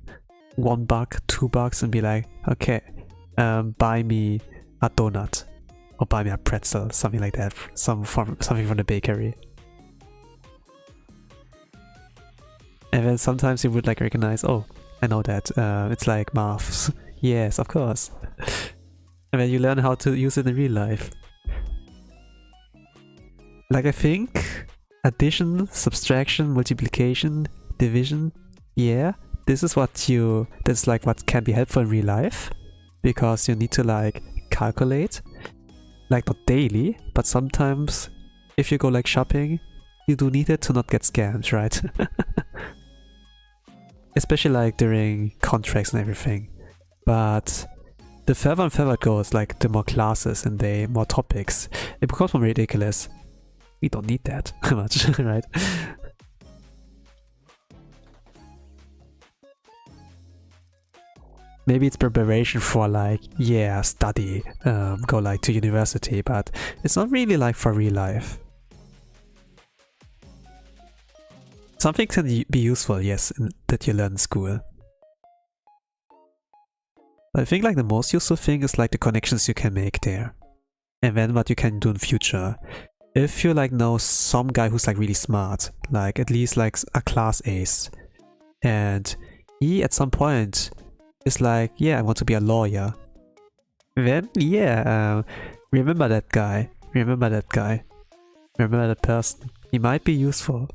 Speaker 1: $1, $2 and be like, okay, buy me a donut or buy me a pretzel, something like that, something from the bakery. And then sometimes you would like recognize, oh, I know that, it's like maths. Yes, of course. And then you learn how to use it in real life. Like I think addition, subtraction, multiplication, division, yeah, that's like what can be helpful in real life. Because you need to like calculate, like not daily, but sometimes if you go like shopping, you do need it to not get scammed, right? Especially like during contracts and everything. But the further and further it goes, like the more classes and the more topics, it becomes more ridiculous. We don't need that much, right? Maybe it's preparation for like, yeah, study, go like to university, but it's not really like for real life. Something can be useful, yes, that you learn in school. But I think like the most useful thing is like the connections you can make there. And then what you can do in future. If you like know some guy who's like really smart, like at least like a class ace, and he at some point is like, yeah, I want to be a lawyer. Then yeah, remember that guy. Remember that guy. Remember that person. He might be useful.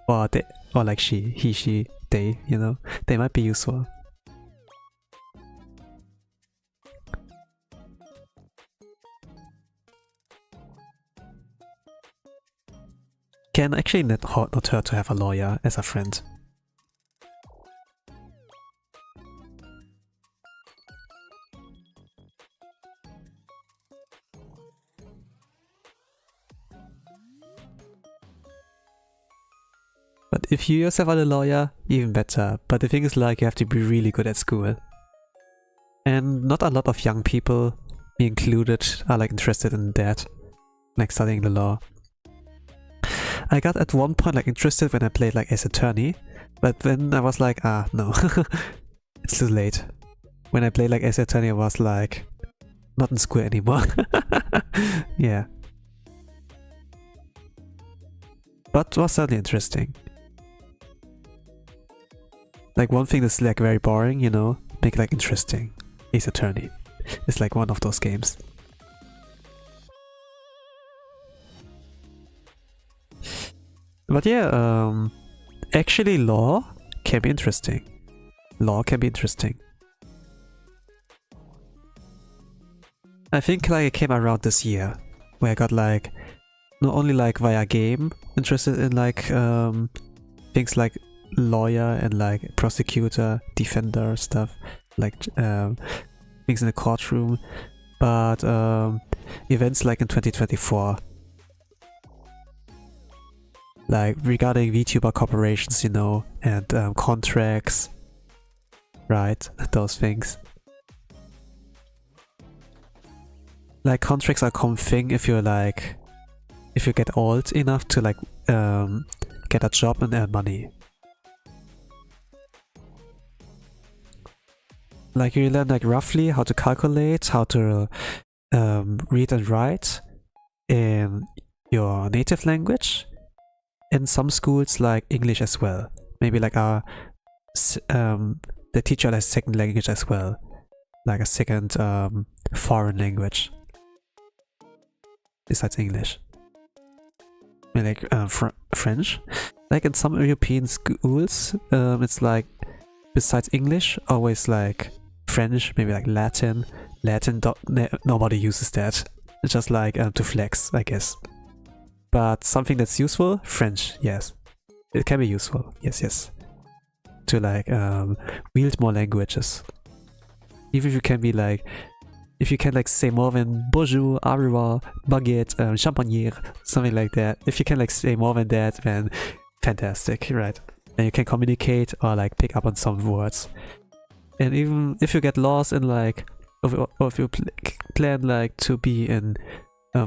Speaker 1: Or they, or like she, he, she, they, you know, they might be useful. Can actually not hurt to have a lawyer as a friend. But if you yourself are a lawyer, even better. But the thing is like you have to be really good at school. And not a lot of young people, me included, are like interested in that. Like studying the law. I got at one point like interested when I played like as attorney, but then I was like, ah, no, it's too late. When I played like as attorney, I was like, not in school anymore. Yeah. But it was certainly interesting. Like one thing that's like very boring, you know, make it like interesting. Ace Attorney. It's like one of those games. But yeah, actually law can be interesting. Law can be interesting. I think like it came around this year, where I got like, not only like via game, interested in like things like lawyer and like prosecutor, defender stuff, like things in the courtroom, but events like in 2024. Like regarding Vtuber corporations, you know, and contracts, right? Those things. Like contracts are a common thing if you're like, if you get old enough to like get a job and earn money. Like you learn like roughly how to calculate, how to read and write in your native language. In some schools like English as well. Maybe like the teacher has second language as well. Like a second foreign language. Besides English. Maybe like French. Like in some European schools, it's like besides English, always like French, maybe like Latin. Latin, nobody uses that. It's just like to flex, I guess. But something that's useful, French, yes. It can be useful, yes. To like wield more languages. Even if you can be like, if you can like say more than bonjour, au revoir, baguette, champagne, something like that. If you can like say more than that, then fantastic, right? And you can communicate or like pick up on some words. And even if you get lost in like, or if you plan like to be in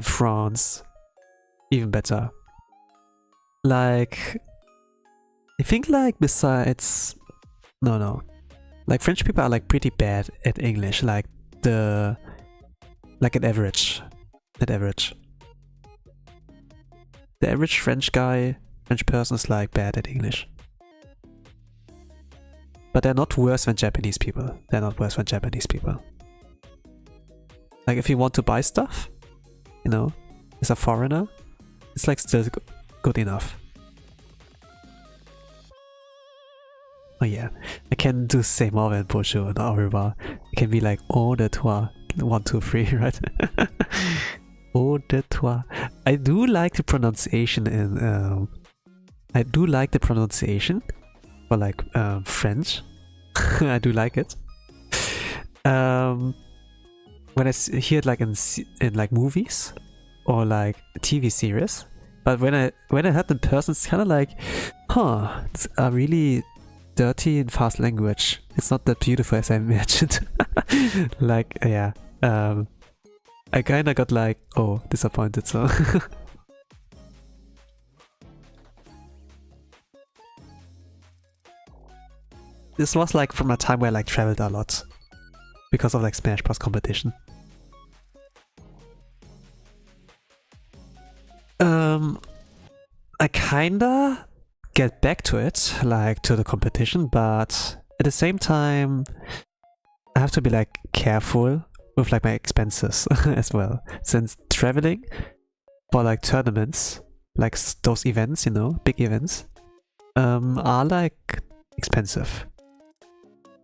Speaker 1: France, even better. Like, I think like besides, no, like French people are like pretty bad at English, like at average. The average French person is like bad at English. But they're not worse than Japanese people. Like if you want to buy stuff, you know, as a foreigner, it's like still good enough. Oh yeah, I can do say more than bonjour and au revoir. It can be like au revoir, 1, 2, 3, right? Au revoir. I do like the pronunciation in for like French. I do like it. When I hear it like in like movies or like TV series, but when I heard in person, it's kind of like, huh, it's a really dirty and fast language. It's not that beautiful as I imagined. Like, yeah. I kinda got like, oh, disappointed, so. This was like from a time where I like traveled a lot. Because of like Smash Bros competition. I kinda get back to it, like to the competition, but at the same time I have to be like careful with like my expenses as well, since traveling for like tournaments, like those events, you know, big events, are like expensive.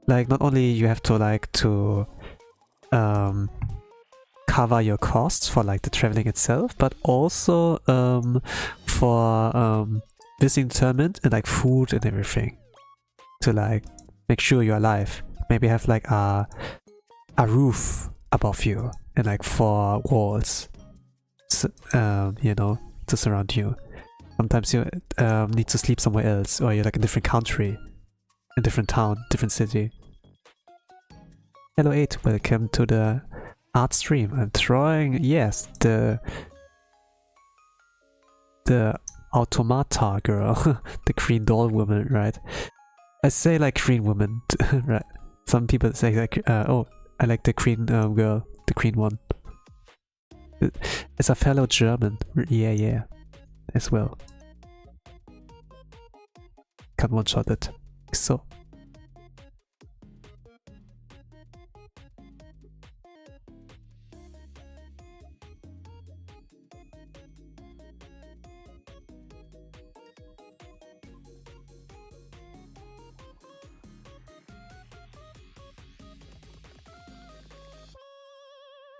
Speaker 1: Like not only you have to like to cover your costs for like the traveling itself, but also for visiting the tournament and like food and everything to like make sure you're alive. Maybe have like a roof above you and like 4 walls, you know, to surround you. Sometimes you need to sleep somewhere else, or you're like in a different country, a different town, different city. Hello 8, welcome to the Artstream. I'm drawing, yes, the automata girl, the green doll woman, right? I say like green woman, right? Some people say like, oh, I like the green girl, the green one. It's a fellow German, yeah, as well. Can't one-shot it, so.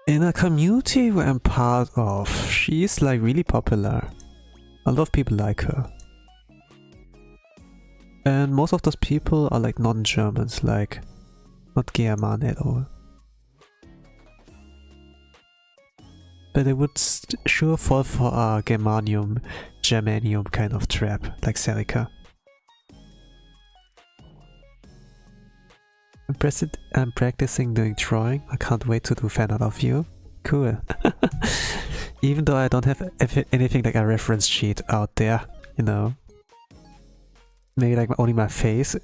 Speaker 1: In a community where I'm part of, she's like really popular. A lot of people like her. And most of those people are like non-Germans, like not German at all. But they would sure fall for a Germanium kind of trap, like Serica. I'm practicing doing drawing. I can't wait to do fan art of you. Cool. Even though I don't have anything like a reference sheet out there, you know. Maybe like only my face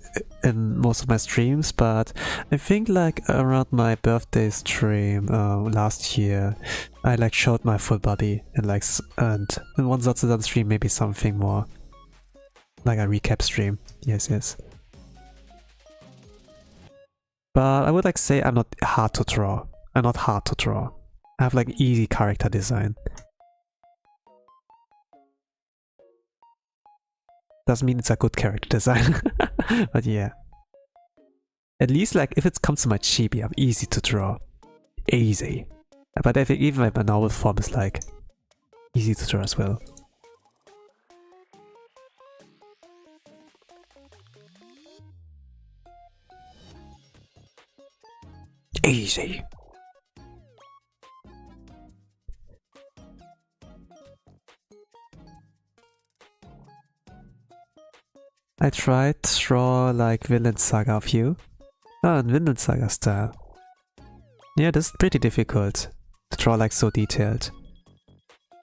Speaker 1: in most of my streams, but I think like around my birthday stream last year, I like showed my full body and like and in one Satsudan stream maybe something more. Like a recap stream. Yes. But I would like say I'm not hard to draw. I'm not hard to draw. I have like easy character design. Doesn't mean it's a good character design. But yeah. At least like if it comes to my chibi, I'm easy to draw. Easy. But I think even my novel form is like easy to draw as well. Easy. I tried to draw like Vinland Saga of you. Ah, in Vinland Saga style. Yeah, this is pretty difficult to draw like so detailed.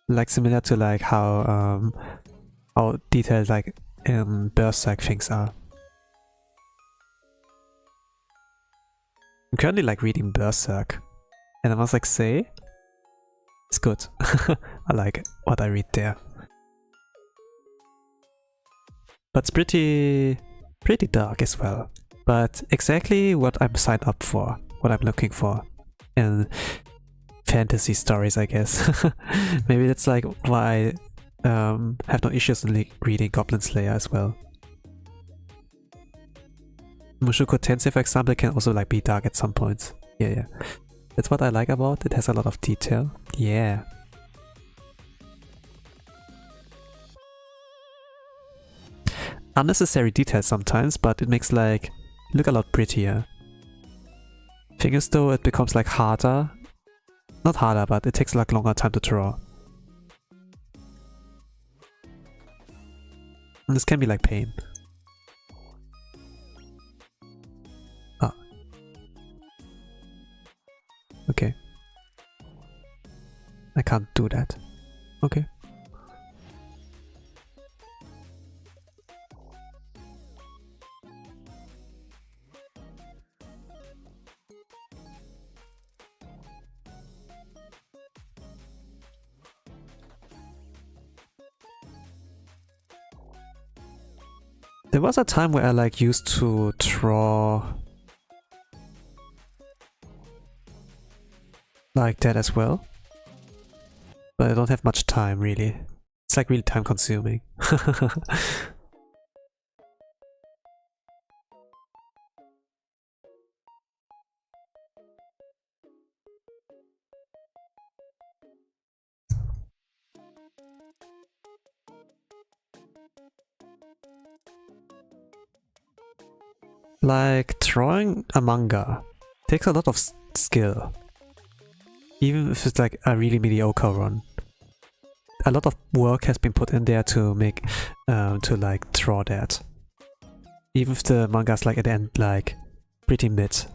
Speaker 1: Like similar to like how detailed like Berserk things are. I'm currently like reading Berserk, and I must like say, it's good. I like what I read there. But it's pretty dark as well. But exactly what I'm signed up for, what I'm looking for in fantasy stories, I guess. Maybe that's like why I have no issues in reading Goblin Slayer as well. Mushoku Tensei, for example, can also like be dark at some points. Yeah. That's what I like about it. It has a lot of detail. Yeah. Unnecessary detail sometimes, but it makes like look a lot prettier. Thing is though, it becomes like harder. Not harder, but it takes like longer time to draw. And this can be like pain. I can't do that. Okay. There was a time where I like used to draw like that as well, but I don't have much time really. It's like really time consuming. Like drawing a manga takes a lot of skill. Even if it's like a really mediocre run. A lot of work has been put in there to make, to like draw that. Even if the manga's like at the end like pretty mid.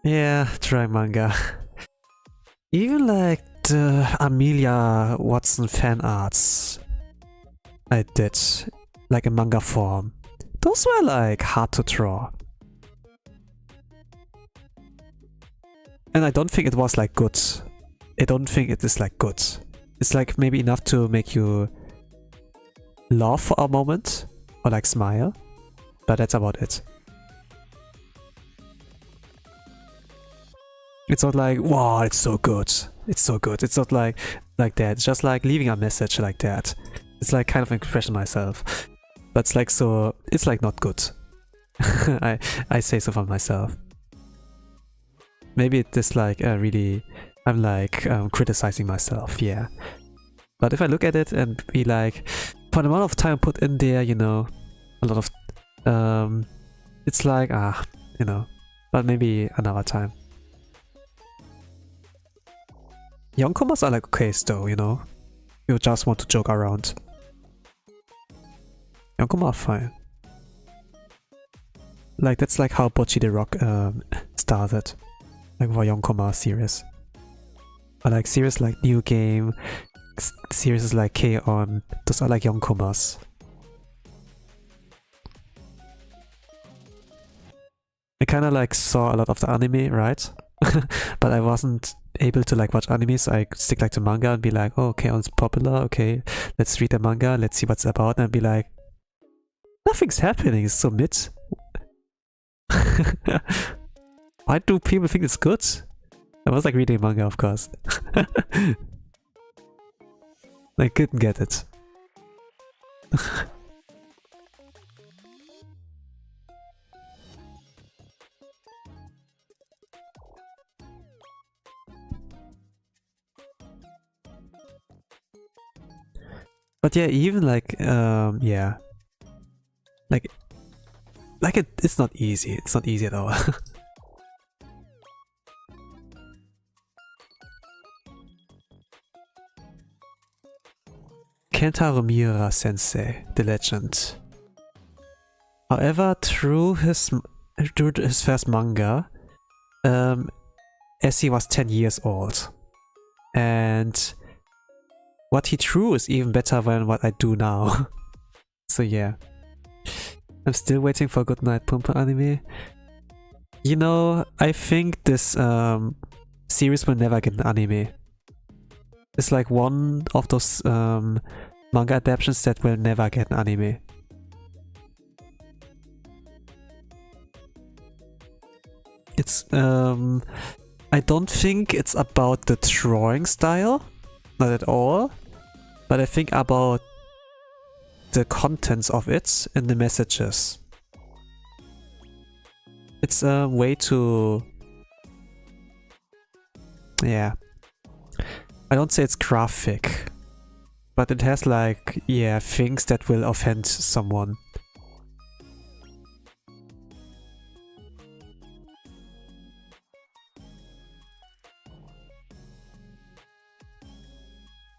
Speaker 1: Yeah, drawing manga. Even like the Amelia Watson fan arts I did, like in manga form. Those were like hard to draw. And I don't think it was like good. I don't think it is like good. It's like maybe enough to make you laugh for a moment or like smile, but that's about it. It's not like, wow, it's so good. It's so good. It's not like that. It's just like leaving a message like that. It's like kind of expressing myself. But it's like so, it's like not good. I say so for myself. Maybe it is like really, I'm like criticizing myself, yeah. But if I look at it and be like, for the amount of time put in there, you know, a lot of, it's like, you know, but maybe another time. Yonkomas are like okay still, you know? You just want to joke around. Yonkoma are fine. Like that's like how Bocchi the Rock started. Like for Yonkoma series. But like series like New Game, series like K-On, those are like Yonkomas. I kinda like saw a lot of the anime, right? But I wasn't able to like watch anime, so I stick like to manga and be like, oh, okay, it's popular, okay, let's read the manga, let's see what's about, and be like, nothing's happening, it's so mid. Why do people think it's good? I was like reading manga, of course. I couldn't get it. But yeah, even like, yeah. Like it's not easy. It's not easy at all. Kentaro Miura sensei, the legend. However, through his first manga, as he was 10 years old. And what he drew is even better than what I do now. So yeah. I'm still waiting for Goodnight Pumper anime. You know, I think this series will never get an anime. It's like one of those manga adaptations that will never get an anime. It's I don't think it's about the drawing style, not at all, but I think about the contents of it and the messages. It's a way to, yeah, I don't say it's graphic, but it has like, yeah, things that will offend someone.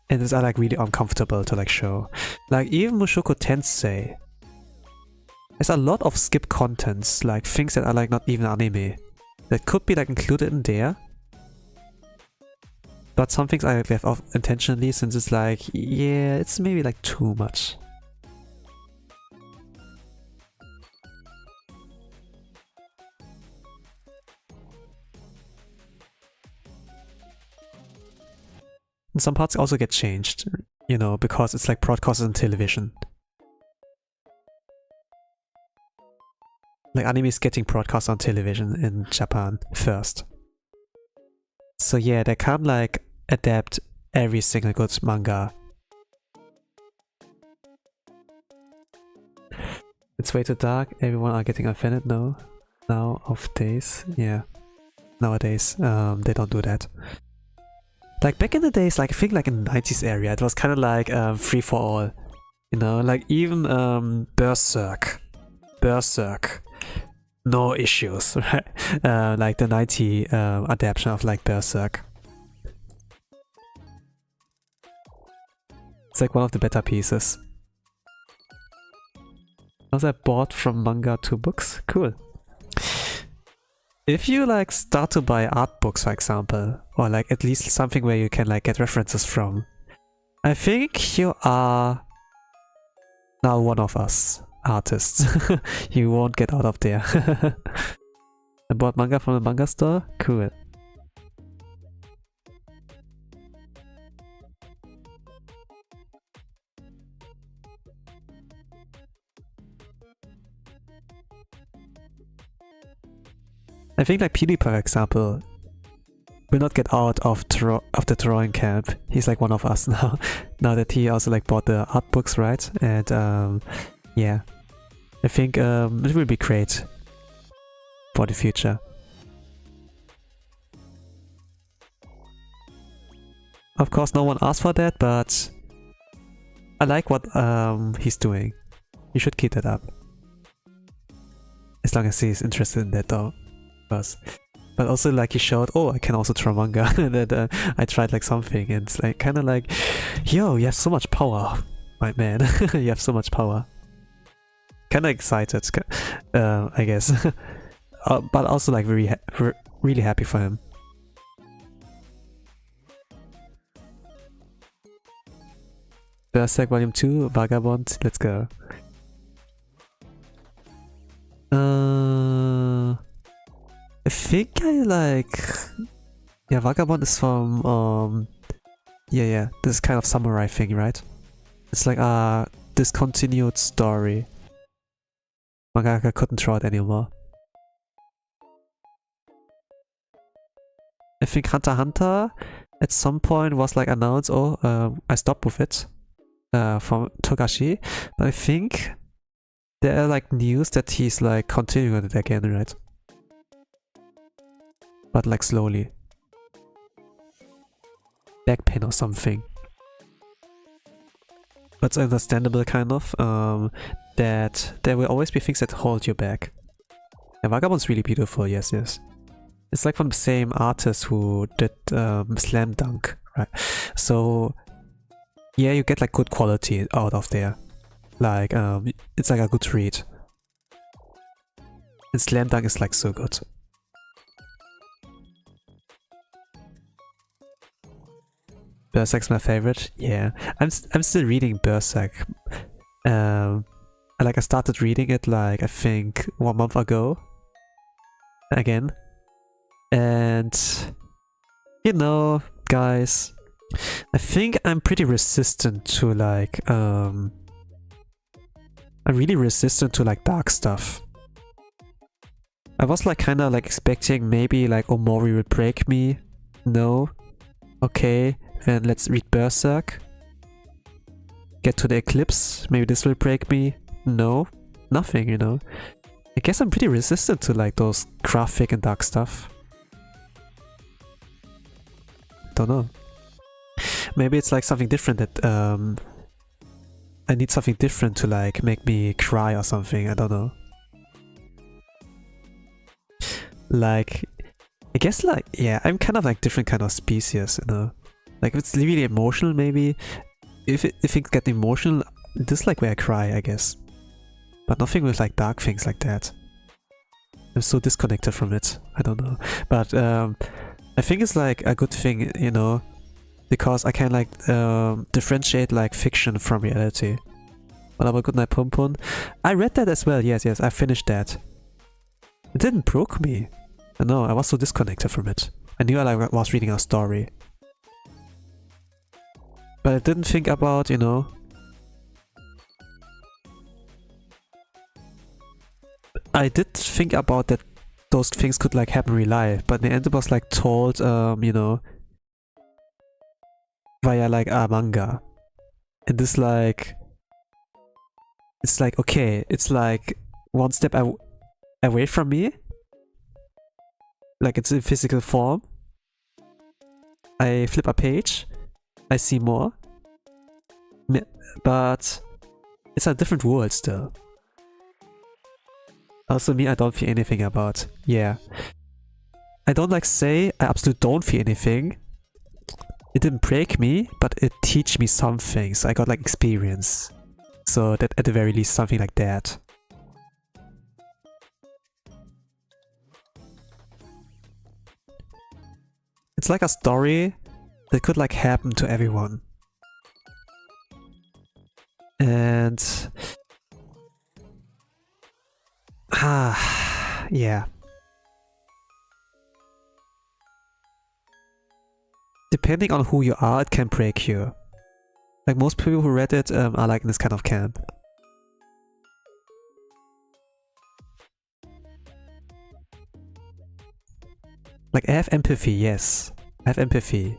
Speaker 1: And it's like really uncomfortable to like show. Like even Mushoku Tensei, there's a lot of skip contents, like things that are like not even anime, that could be like included in there. But some things I left off intentionally since it's like, yeah, it's maybe like too much. And some parts also get changed, you know, because it's like broadcasted on television. Like anime is getting broadcast on television in Japan first. So yeah, they can't like adapt every single good manga. It's way too dark, everyone are getting offended now. Nowadays, yeah. Nowadays, they don't do that. Like back in the days, like I think like in the 90s area, it was kind of like free for all. You know, like even Berserk. No issues, right? Like the 90 adaptation of like Berserk. It's like one of the better pieces. Was I bought from manga to books? Cool. If you like start to buy art books, for example, or like at least something where you can like get references from, I think you are now one of us artists. You won't get out of there. I bought manga from the manga store? Cool. I think like PewDiePie, for example, will not get out of the drawing camp. He's like one of us now. Now that he also like bought the art books, right? And yeah, I think it will be great for the future. Of course, no one asked for that, but I like what he's doing. He should keep that up. As long as he's interested in that though. But also like he showed, oh, I can also draw manga. That I tried like something, and it's like kind of like, yo, you have so much power, my man. You have so much power. Kind of excited, I guess. But also like really happy for him. Berserk Volume 2, Vagabond, let's go. I think I like... Yeah, Vagabond is from... Yeah, this kind of samurai thing, right? It's like a discontinued story. Mangaka couldn't draw it anymore. I think Hunter x Hunter at some point was like announced, oh, I stopped with it. From Togashi. But I think there are like news that he's like continuing it again, right? But like slowly. Back pain or something. But it's understandable kind of, that there will always be things that hold you back. And Vagabond's really beautiful, yes. It's like from the same artist who did Slam Dunk, right? So yeah, you get like good quality out of there. Like, it's like a good read. And Slam Dunk is like so good. Berserk's my favorite. Yeah, I'm still reading Berserk. I started reading it like I think 1 month ago. Again, and you know, guys, I think I'm pretty resistant to like I'm really resistant to like dark stuff. I was like kind of like expecting maybe like Omori would break me. No. Okay. Then let's read Berserk. Get to the eclipse. Maybe this will break me. No. Nothing, you know. I guess I'm pretty resistant to like those graphic and dark stuff. Don't know. Maybe it's like something different that I need something different to like make me cry or something, I don't know. Like, I guess like, yeah, I'm kind of like different kind of species, you know. Like if it's really emotional maybe, if it get emotional, this is like where I cry, I guess. But nothing with like dark things like that. I'm so disconnected from it, I don't know. But I think it's like a good thing, you know, because I can like differentiate like fiction from reality. What about Goodnight Pum Pum? I read that as well, yes, I finished that. It didn't broke me. I know, I was so disconnected from it. I knew I like, was reading a story. But I didn't think about, you know... I did think about that those things could like happen in real life, but in the end it was like told, you know, via like a manga. And this like... It's like, okay, it's like one step away from me. Like it's in physical form. I flip a page. I see more. But it's a different world still. Also me, I don't feel anything about. Yeah. I don't like say I absolutely don't feel anything. It didn't break me, but it teach me something. So I got like experience. So that at the very least something like that. It's like a story that could like happen to everyone. And yeah. Depending on who you are, it can break you. Like most people who read it are like in this kind of camp. Like I have empathy, yes. I have empathy.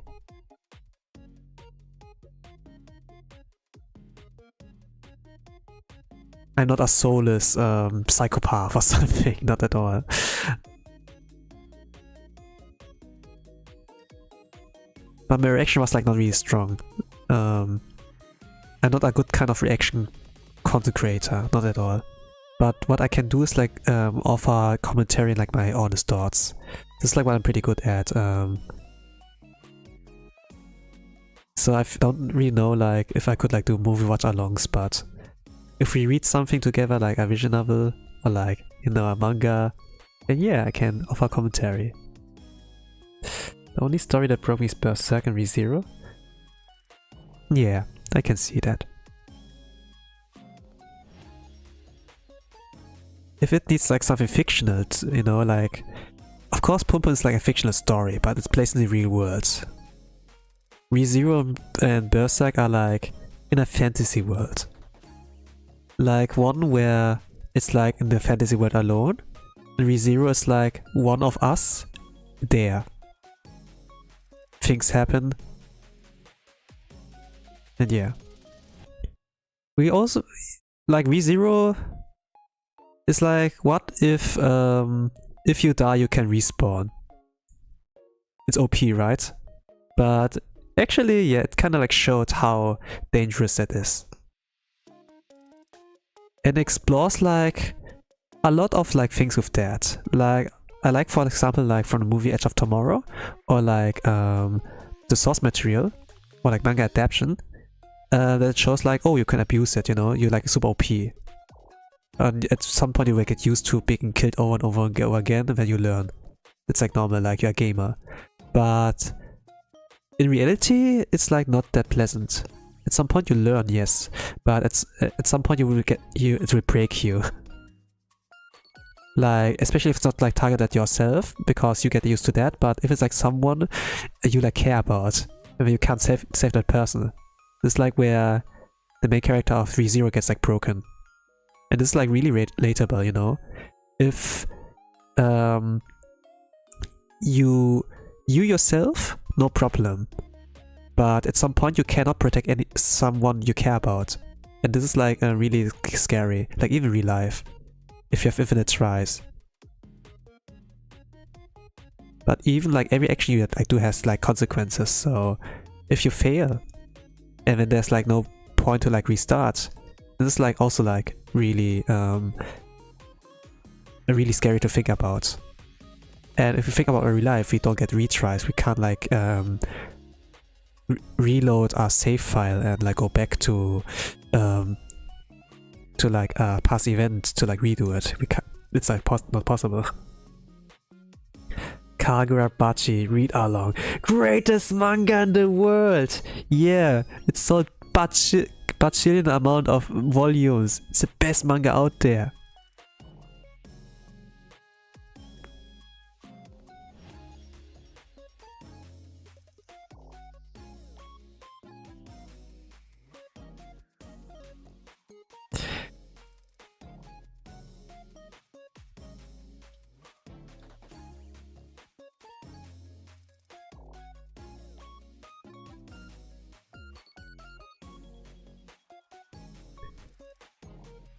Speaker 1: I'm not a soulless psychopath or something, not at all. But my reaction was like not really strong. I'm not a good kind of reaction content creator, not at all. But what I can do is like offer commentary and like my honest thoughts. This is like what I'm pretty good at. So I don't really know like if I could like do movie watch alongs, but if we read something together like a visual novel or like, you know, a manga, then yeah, I can offer commentary. The only story that broke me is Berserk and ReZero. Yeah, I can see that. If it needs like something fictional, you know, like... Of course Pum Pum is like a fictional story, but it's placed in the real world. ReZero and Berserk are like in a fantasy world. Like one where it's like in the fantasy world alone, and ReZero is like one of us there. Things happen. And yeah. We also... Like ReZero is like, what if you die you can respawn? It's OP, right? But actually, yeah, it kind of like showed how dangerous that is. And explores like a lot of like things with that. Like I like, for example, like from the movie Edge of Tomorrow, or like the source material, or like manga adaptation, that shows like, oh, you can abuse it, you know, you're like super OP. And at some point you will get used to being killed over and over again, and then you learn. It's like normal, like you're a gamer. But in reality, it's like not that pleasant. At some point you learn, yes, but at some point it will break you. Like, especially if it's not like targeted at yourself, because you get used to that, but if it's like someone you like care about, and you can't save that person. It's like where the main character of ReZero gets like broken. And this is like really relatable, you know? If you yourself, no problem. But at some point you cannot protect someone you care about. And this is like really scary, like even real life, if you have infinite tries. But even like every action you like do has like consequences, so if you fail, and then there's like no point to like restart. This is like also like really really scary to think about. And if you think about our real life, we don't get retries. We can't like reload our save file and like go back to like a past event to like redo it. We can't. It's like not possible. Kagurabachi read along. Greatest manga in the world! Yeah, it's sold bajillion amount of volumes. It's the best manga out there.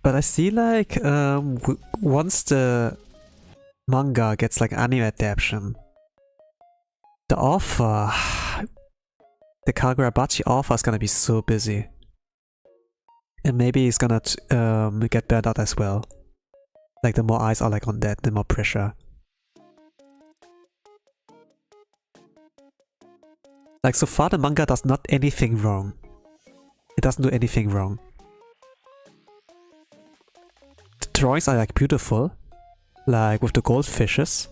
Speaker 1: But I see like once the manga gets like anime adaptation, the author, the Kagurabachi author is gonna be so busy. And maybe he's gonna get burned out as well. Like the more eyes are like on that, the more pressure. Like so far the manga does not anything wrong. It doesn't do anything wrong. Drawings are like beautiful, like with the goldfishes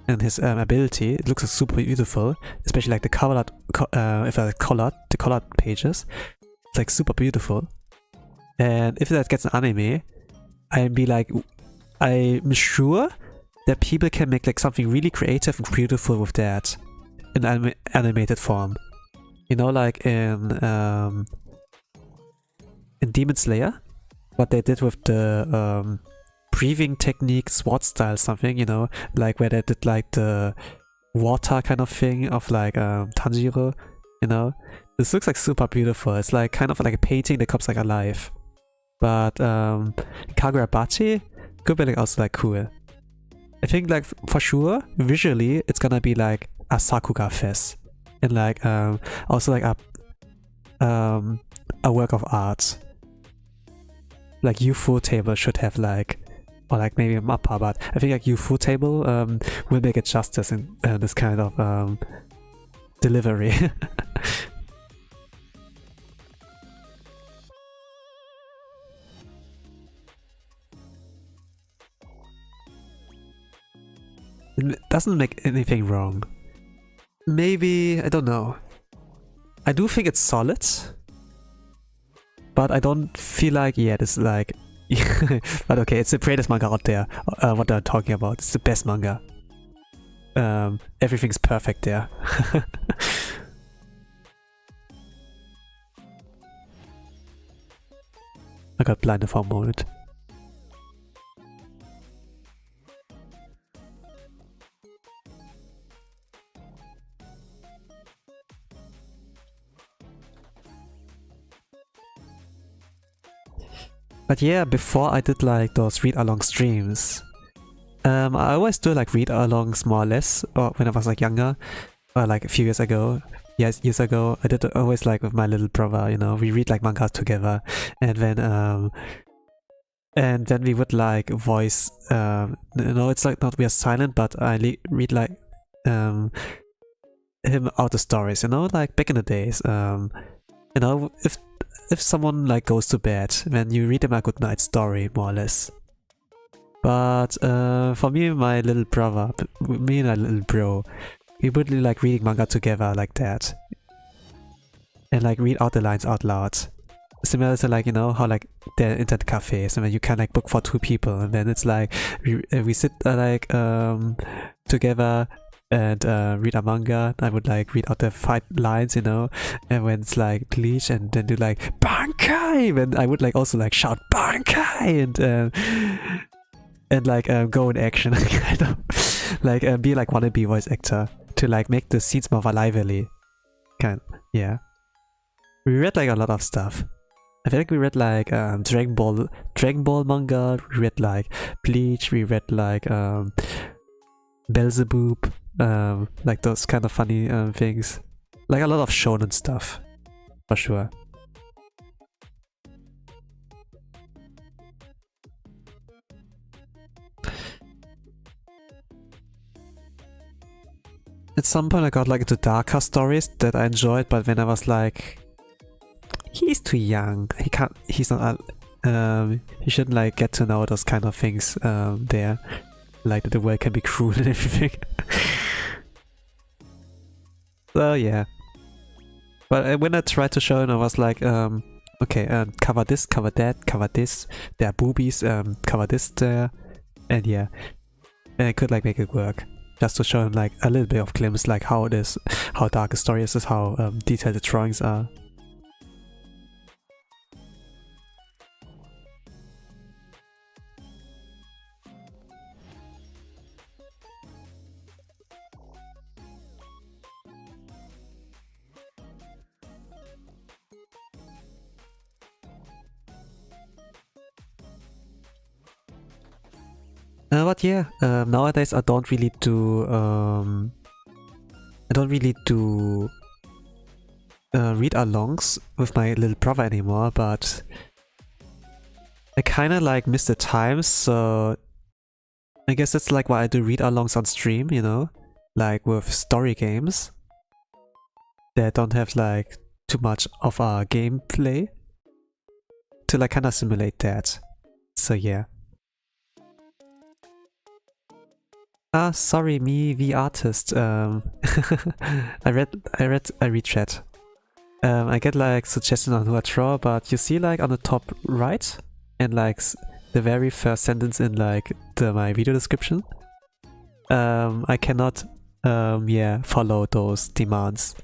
Speaker 1: and his ability. It looks super beautiful, especially like the colored, if I colored the colored pages. It's like super beautiful. And if that gets an anime, I'm sure that people can make like something really creative and beautiful with that in animated form. You know, like in Demon Slayer, what they did with the breathing technique, sword style something, you know, like where they did like the water kind of thing of like Tanjiro, you know. This looks like super beautiful. It's like kind of like a painting that comes like alive. But Kagurabachi could be like also like cool. I think like for sure visually it's gonna be like a Sakuga fest and like also like a work of art. Like Ufotable should have like, or like maybe a mappa, but I think like Ufotable will make it justice in this kind of delivery. It doesn't make anything wrong. Maybe, I don't know. I do think it's solid, but I don't feel like, yeah, this is like... but okay, it's the greatest manga out there, what they're talking about. It's the best manga. Everything's perfect there. I got blinded for a moment. But yeah, before I did like those read-along streams, I always do like read-alongs more or less, or when I was like younger, or like a few years ago. Yes, years ago, I did always like with my little brother, you know, we read like mangas together, and then we would like voice, you know, it's like not we are silent, but I read like him out the stories, you know, like back in the days, you know, if someone like goes to bed, then you read them a good night story, more or less. But for me and my little brother, me and my little bro, we would really like reading manga together like that. And like read out the lines out loud. Similar to like, you know, how like the internet cafes, and then you can like book for 2 people, and then it's like we sit like together and read a manga. I would like read out the 5 lines, you know, and when it's like Bleach, and then do like Bankai, then I would like also like shout Bankai and like go in action, kind of like be like wannabe voice actor to like make the scenes more lively. Yeah. We read like a lot of stuff. I feel like we read like Dragon Ball manga. We read like Bleach. We read like Beelzebub. Like those kind of funny things. Like a lot of shonen stuff, for sure. At some point I got like into darker stories that I enjoyed, but when I was like, he's too young, he's not, he shouldn't like get to know those kind of things there. Like that the world can be cruel and everything. So yeah. But when I tried to show him, I was like, okay, cover this, cover that, cover this, there are boobies, cover this there, and yeah. And I could like make it work. Just to show him like a little bit of glimpse, like how it is, how dark the story is, how detailed the drawings are. But yeah, nowadays I don't really do read-alongs with my little brother anymore, but I kinda like miss the times, so I guess that's like why I do read-alongs on stream, you know? Like with story games that don't have like too much of a gameplay to like kinda simulate that. So yeah. Sorry, me, the artist. I read chat. I get like suggestions on who I draw, but you see like on the top right and like the very first sentence in like my video description. I cannot yeah, follow those demands.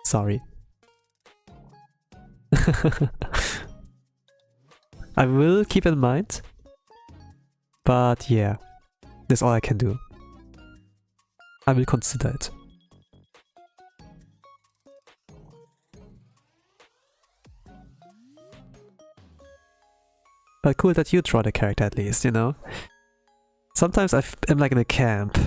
Speaker 1: Sorry. I will keep in mind, but yeah, that's all I can do. I will consider it. But cool that you draw the character at least, you know? Sometimes I'm like in a camp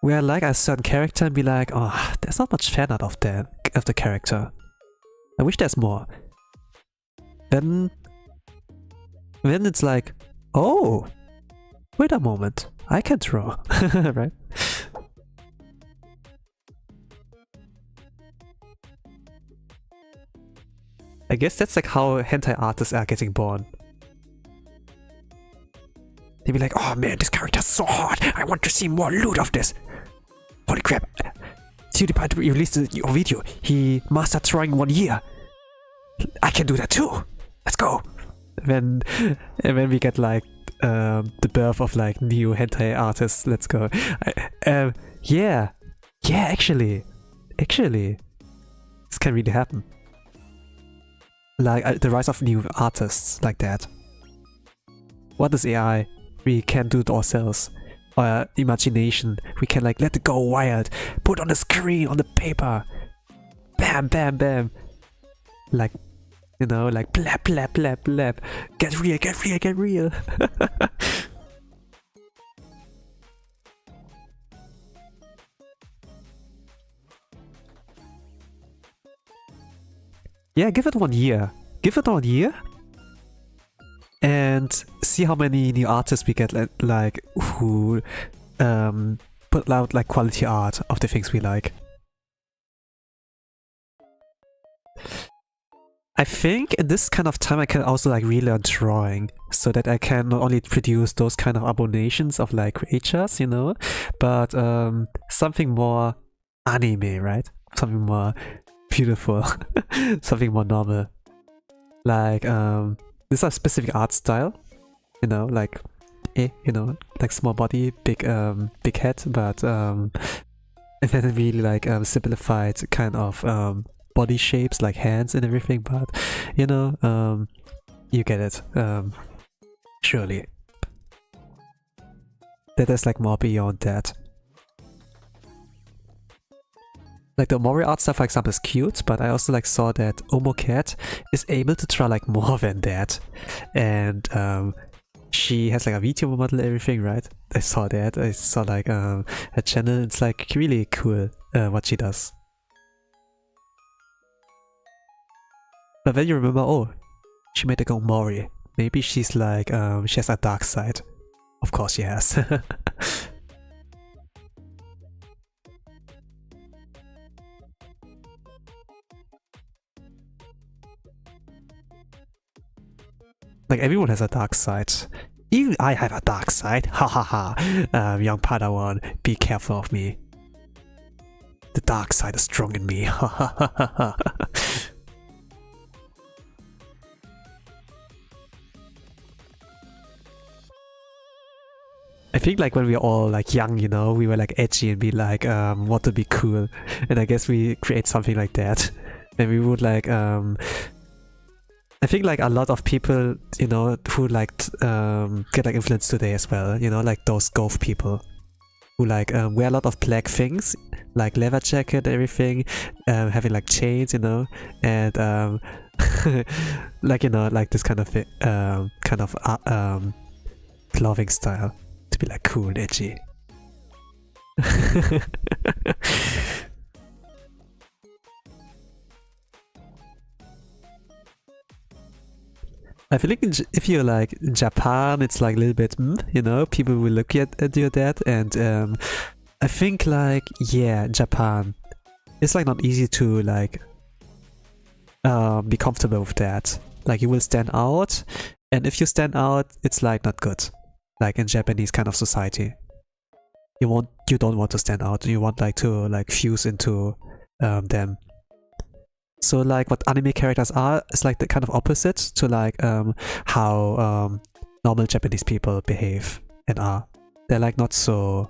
Speaker 1: where I like a certain character and be like, oh, there's not much fan art of the character. I wish there's more. Then it's like, oh, wait a moment, I can draw, right? I guess that's like how hentai artists are getting born. They'd be like, oh man, this character's so hot, I want to see more loot of this. Holy crap, PewDiePie released a video, he mastered drawing in 1 year. I can do that too, let's go. And then we get like the birth of like new hentai artists, let's go. Yeah, actually, this can really happen. Like the rise of new artists like that. What is AI? We can do it ourselves. Our imagination, we can like let it go wild. Put on the screen, on the paper. Bam, bam, bam. Like, you know, like blap, blap, blap, blap. Get real, get real, get real. Yeah, give it 1 year. Give it 1 year. And see how many new artists we get, like, who put out like quality art of the things we like. I think in this kind of time I can also like relearn drawing, so that I can not only produce those kind of abominations of like creatures, you know, but something more anime, right? Something more beautiful, something more normal. Like this is a specific art style, you know, like you know, like small body, big head, but and then really like simplified kind of body shapes like hands and everything, but you know, you get it, surely. That is like more beyond that. Like the Omori art style, for example, is cute, but I also like saw that Omocat is able to draw like more than that. And she has like a Vtuber model and everything, right? I saw that. I saw like her channel. It's like really cool what she does. But then you remember, oh, she made a go Mori. Maybe she's like, she has a dark side. Of course she has. Like, everyone has a dark side. Even I have a dark side. Ha ha ha. Young Padawan, be careful of me. The dark side is strong in me. Ha ha ha ha ha. I think like when we were all like young, you know, we were like edgy and be like, want to be cool. And I guess we create something like that. And we would like, I think like a lot of people, you know, who like get like influenced today as well, you know, like those goth people who like wear a lot of black things, like leather jacket, everything, having like chains, you know, and like, you know, like this kind of clothing style to be like cool and edgy. I feel like if you're like in Japan, it's like a little bit, you know, people will look at you that, and I think like, yeah, in Japan, it's like not easy to like be comfortable with that. Like you will stand out, and if you stand out, it's like not good. Like in Japanese kind of society, you don't want to stand out. You want like to like fuse into them. So like what anime characters are is like the kind of opposite to like how normal Japanese people behave and are. They're like not so,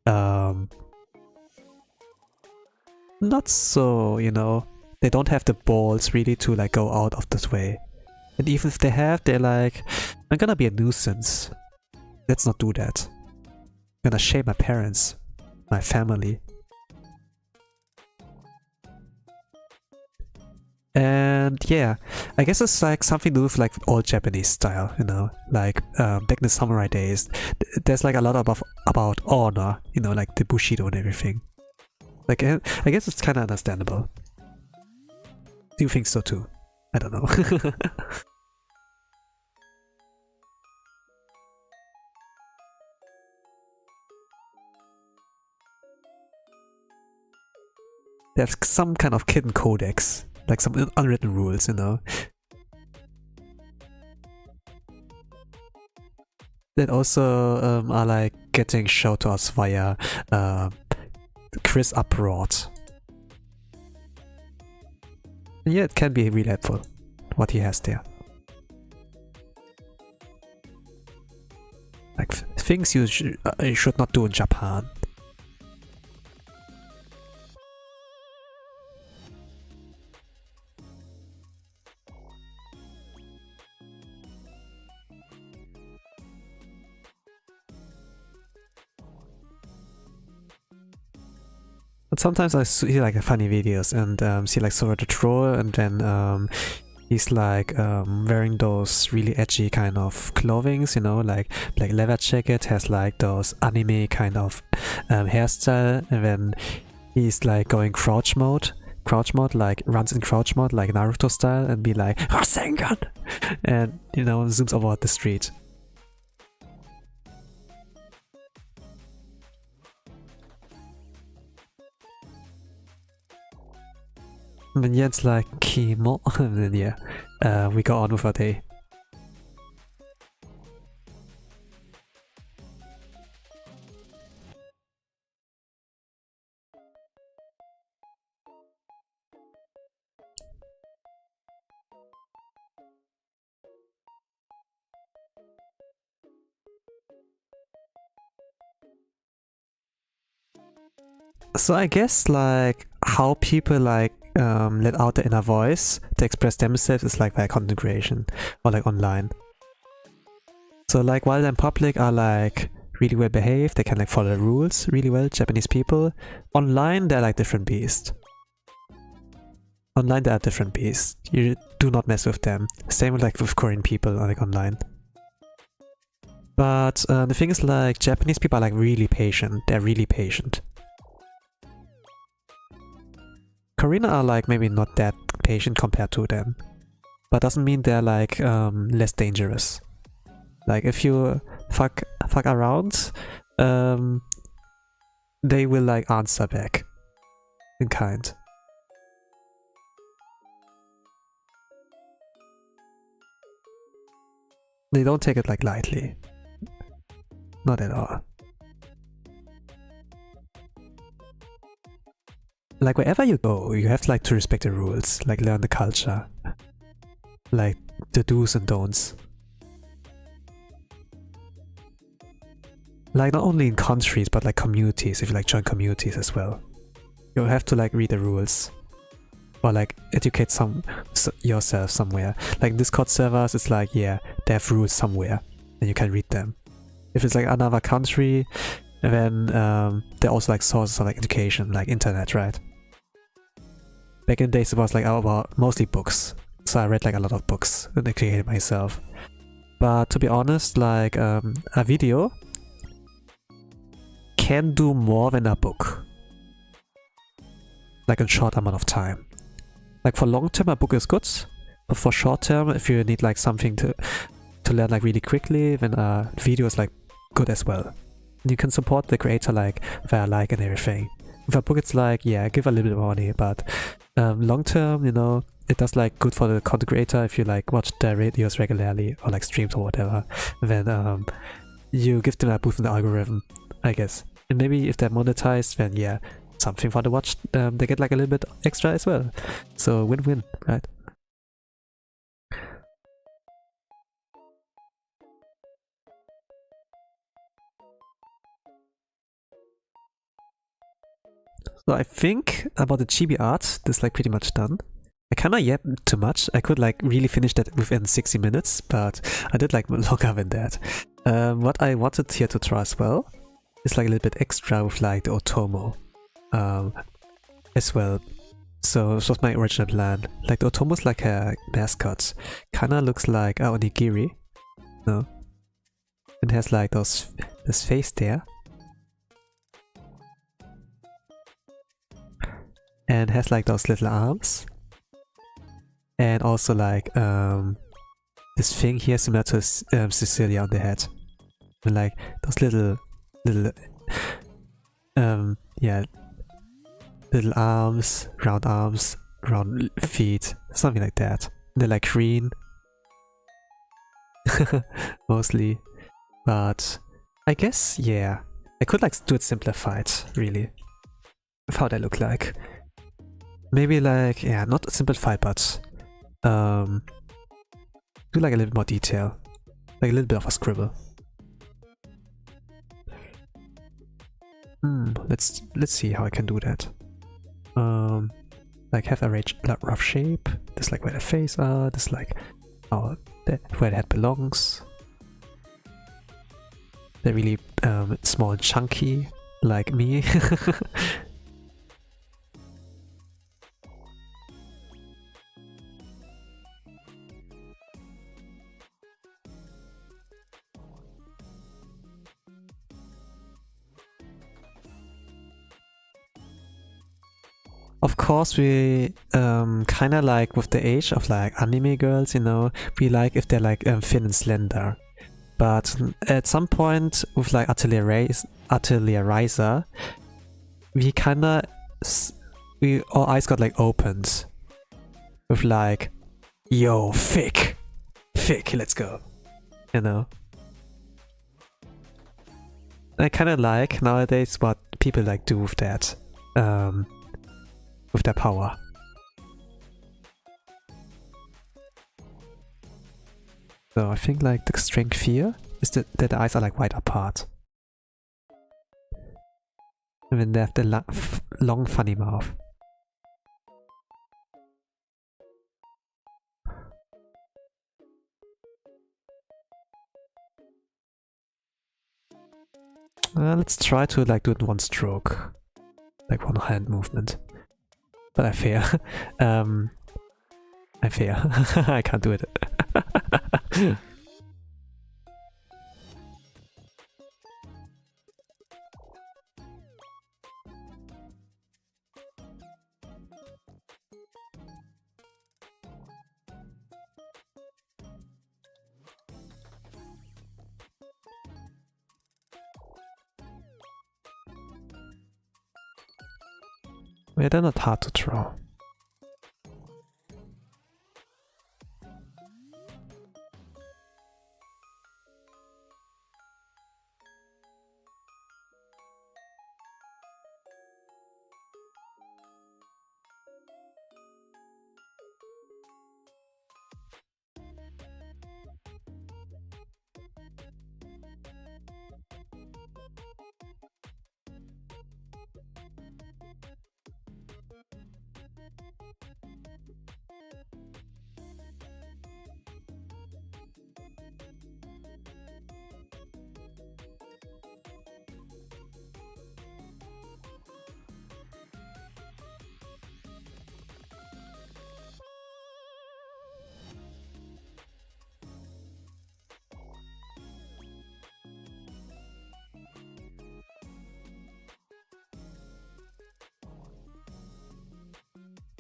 Speaker 1: you know, they don't have the balls really to like go out of this way. And even if they have, they're like, I'm gonna be a nuisance. Let's not do that. I'm gonna shame my parents, my family. And yeah, I guess it's like something to do with like old Japanese style, you know, like back in the samurai days, there's like a lot about honor, you know, like the bushido and everything. Like I guess it's kind of understandable. Do you think so too? I don't know. There's some kind of hidden codex. Like some unwritten rules, you know. That also are like getting shown to us via Chris Abroad. And yeah, it can be really helpful, what he has there. Like things you should not do in Japan. But sometimes I see like funny videos and see like Sora the Troll, and then he's like wearing those really edgy kind of clothings, you know, like black leather jacket, has like those anime kind of hairstyle, and then he's like going crouch mode, like runs in crouch mode like Naruto style, and be like Rasengan, and you know, zooms over the street. And then Yen's like, Kimo, and then yeah, we go on with our day. So I guess like how people like let out their inner voice to express themselves is like via content creation or like online. So like while they're in public are like really well behaved, they can like follow the rules really well, Japanese people. Online they're like different beasts. Online they are different beasts. You do not mess with them. Same with like with Korean people like online. But the thing is like Japanese people are like really patient. They're really patient. Korean are like maybe not that patient compared to them. but doesn't mean they're like less dangerous. Like if you fuck around, they will like answer back in kind. They don't take it like lightly. Not at all. Like wherever you go, you have like to respect the rules, like learn the culture. Like the do's and don'ts. Like not only in countries, but like communities, if you like join communities as well. You have to like read the rules. Or like educate yourself somewhere. Like Discord servers, it's like, yeah, they have rules somewhere and you can read them. If it's like another country, then there are also like sources of like education, like internet, right? Back in the days it was like about mostly books. So I read like a lot of books and educated myself. But to be honest, like a video can do more than a book. Like in short amount of time. Like for long term a book is good, but for short term if you need like something to learn like really quickly, then a video is like good as well. And you can support the creator like via like and everything. With a book it's like, yeah, give a little bit of money, but long term, you know, it does like good for the content creator if you like watch their videos regularly or like streams or whatever. Then you give them a boost in the algorithm, I guess. And maybe if they're monetized, then yeah, something for the watch, they get like a little bit extra as well. So win-win, right? So I think about the chibi art, this is like pretty much done. I kinda yapped too much. I could like really finish that within 60 minutes, but I did like longer than that. What I wanted here to try as well is like a little bit extra with like the Otomo as well. So this was my original plan. Like the Otomo is like a mascot. Kinda looks like a onigiri. No? It has like this face there. And has like those little arms. And also like this thing here similar to Cecilia on the head. And like those little yeah, little arms, round feet, something like that. They're like green. Mostly. But I guess, yeah, I could like do it simplified, really. With how they look like. Maybe like, yeah, not simplified, but do like a little bit more detail. Like a little bit of a scribble. Let's see how I can do that. Like have a rough shape. This like where the face are. This like where the head belongs. They're really small and chunky, like me. Of course, we kind of like with the age of like anime girls, you know, we like if they're like thin and slender. But at some point with like Atelierizer, we kinda our eyes got like opened with like, yo, thick, let's go, you know. I kind of like nowadays what people like do with that. With their power. So I think like the strength here is that the eyes are like wide apart. And then they have the long funny mouth. Let's try to like do it in one stroke. Like one hand movement. But I fear. I fear. I can't do it. Yeah, they're not hard to draw.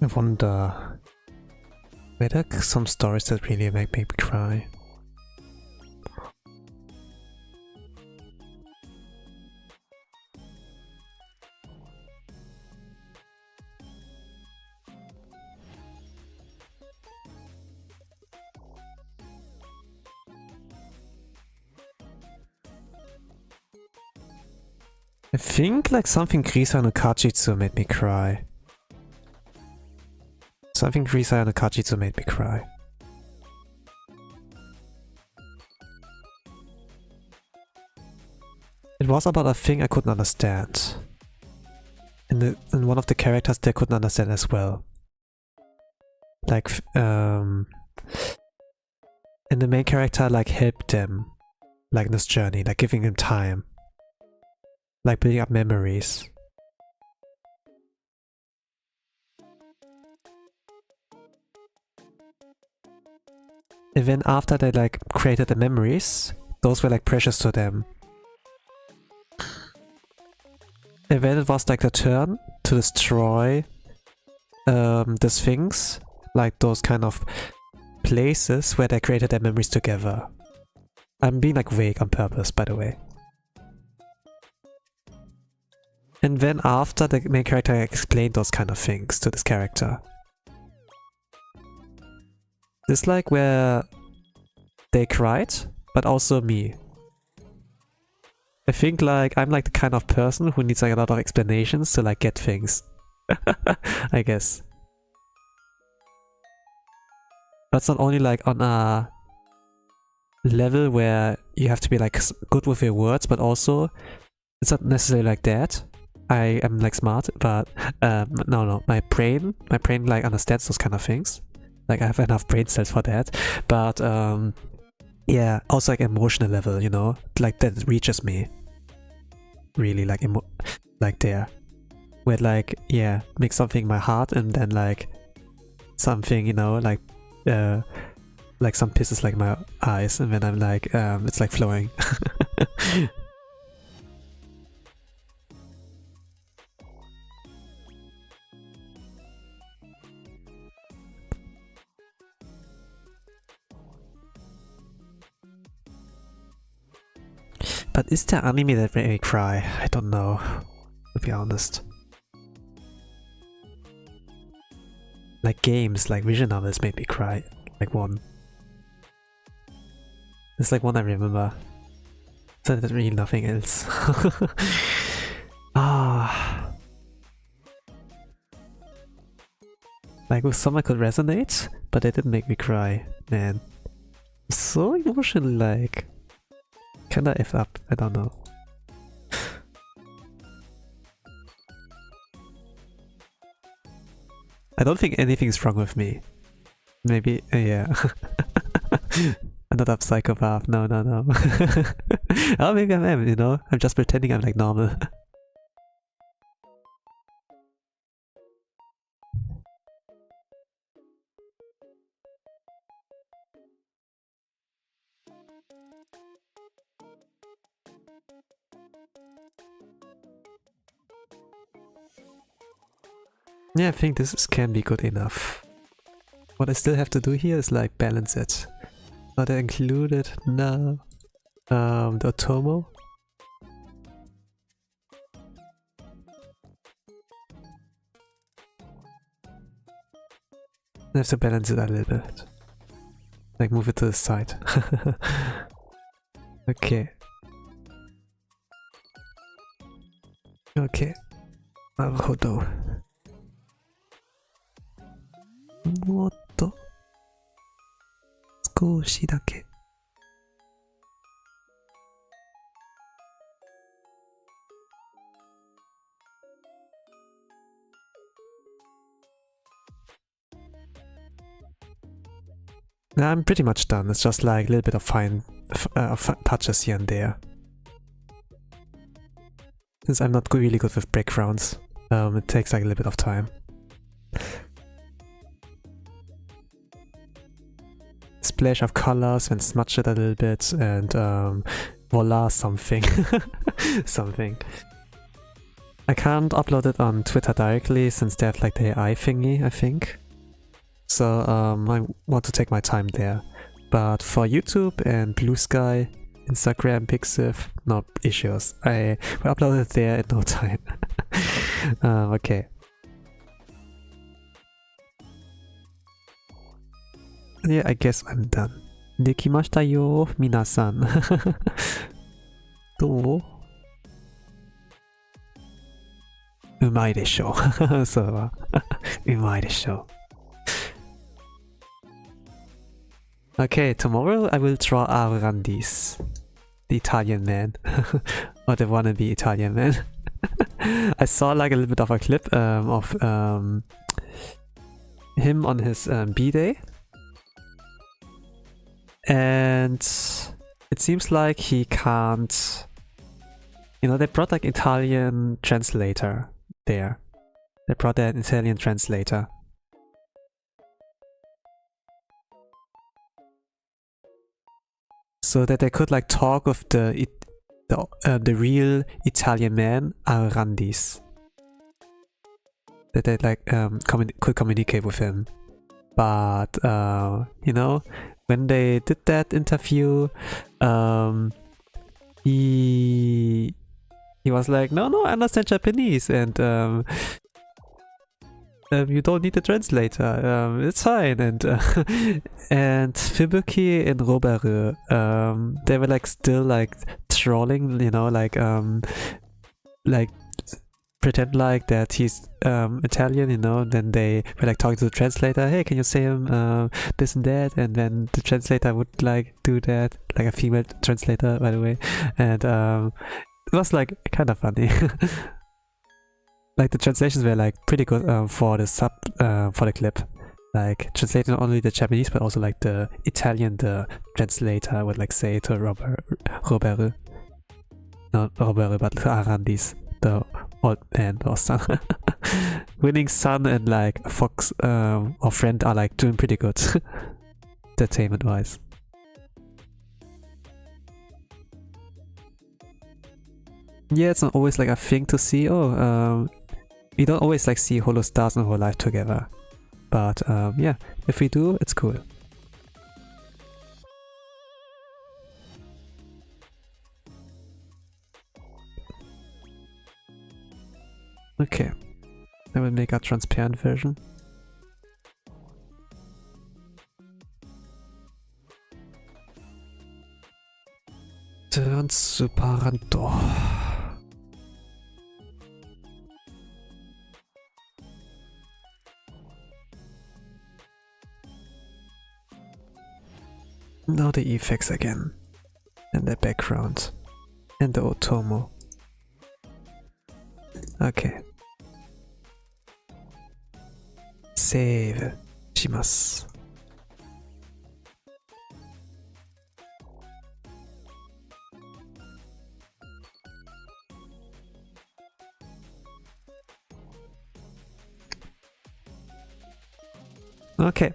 Speaker 1: I wonder, were there some stories that really make me cry? I think like something Krisa no Kajitsu made me cry. Something Krisa no Kajitsu made me cry. It was about a thing I couldn't understand. And one of the characters they couldn't understand as well. Like, and the main character like helped them, like in this journey, like giving them time. Like building up memories. And then after they like created the memories, those were like precious to them. And then it was like the turn to destroy the Sphinx, like those kind of places where they created their memories together. I'm being like vague on purpose, by the way. And then after the main character explained those kind of things to this character. This like where they cried, but also me. I think like I'm like the kind of person who needs like a lot of explanations to like get things. I guess. But it's not only like on a level where you have to be like good with your words, but also it's not necessarily like that. I am like smart, but no, my brain like understands those kind of things. Like I have enough brain cells for that. But yeah, also like emotional level, you know, like that reaches me. Really like like there. Where like, yeah, make something in my heart and then like something, you know, like some pieces like my eyes, and then I'm like, it's like flowing. But is there anime that made me cry? I don't know, to be honest. Like games, like visual novels made me cry. Like one. It's like one I remember. So there's really nothing else. Ah. Like with some I could resonate, but they didn't make me cry, man. So emotional, like. Kinda F up, I don't know. I don't think anything's wrong with me. Maybe, yeah. I'm not a psychopath, no. Oh, maybe I am, you know? I'm just pretending I'm like normal. Yeah, I think can be good enough. What I still have to do here is like balance it. Not included, no. The Otomo. I have to balance it a little bit. Like move it to the side. Okay. Okay. なるほど。もっと少しだけ。I'm pretty much done. It's just like a little bit of fine touches here and there. Since I'm not really good with backgrounds, it takes like a little bit of time. Splash of colors and smudge it a little bit, and voila, something. Something. I can't upload it on Twitter directly since they have like the AI thingy, I think. So I want to take my time there. But for YouTube and Blue Sky, Instagram, Pixiv, no issues. I will upload it there in no time. Okay. Yeah, I guess I'm done. できましたよ、皆さん。どう？うまいでしょう。そうは。うまいでしょう。Okay, tomorrow I will draw Artstream, the Italian man, or the wannabe Italian man. I saw like a little bit of a clip of him on his B-Day, and it seems like he can't. You know, they brought like Italian translator there. They brought an Italian translator. So that they could like talk with the real Italian man, Arandis. That they like could communicate with him. But you know, when they did that interview, he was like, no, I understand Japanese, and you don't need a translator. It's fine. And and Fibuki and Robaru, they were like still like trolling, you know, like pretend like that he's Italian, you know. Then they were like talking to the translator, hey, can you say him this and that? And then the translator would like do that, like a female translator, by the way. And it was like kind of funny. Like the translations were like pretty good for the for the clip, like translating not only the Japanese but also like the Italian. The translator would like say to Robaru, not Robaru, but Arandis, the old man or son. Winning son and like Fox or friend are like doing pretty good, entertainment wise. Yeah, it's not always like a thing to see. We don't always like see Holo Stars and Hololive together, but yeah, if we do, it's cool. Okay, I will make a transparent version. Transparento. Now the effects again, and the background, and the Otomo. Okay. Save します。Okay.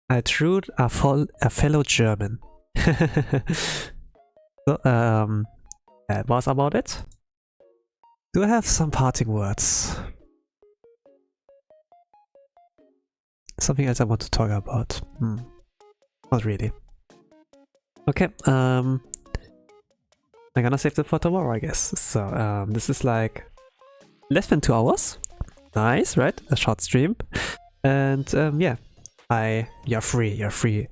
Speaker 1: I drew a fellow German. So, that was about it. Do I have some parting words? Something else I want to talk about? Not really. Okay, I'm gonna save it for tomorrow, I guess. So, this is like less than 2 hours. Nice, right? A short stream. And yeah, you're free,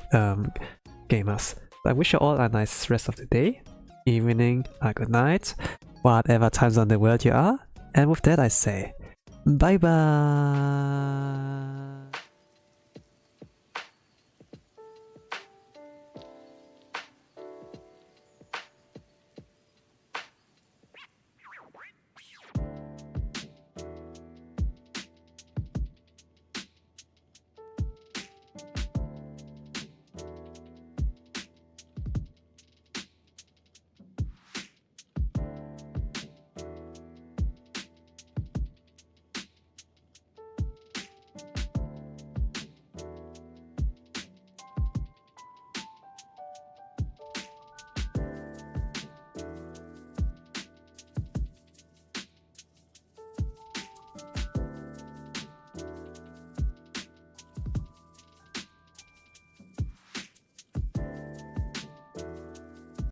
Speaker 1: gamers. I wish you all a nice rest of the day, evening, good night, whatever time zone in the world you are. And with that I say, bye bye!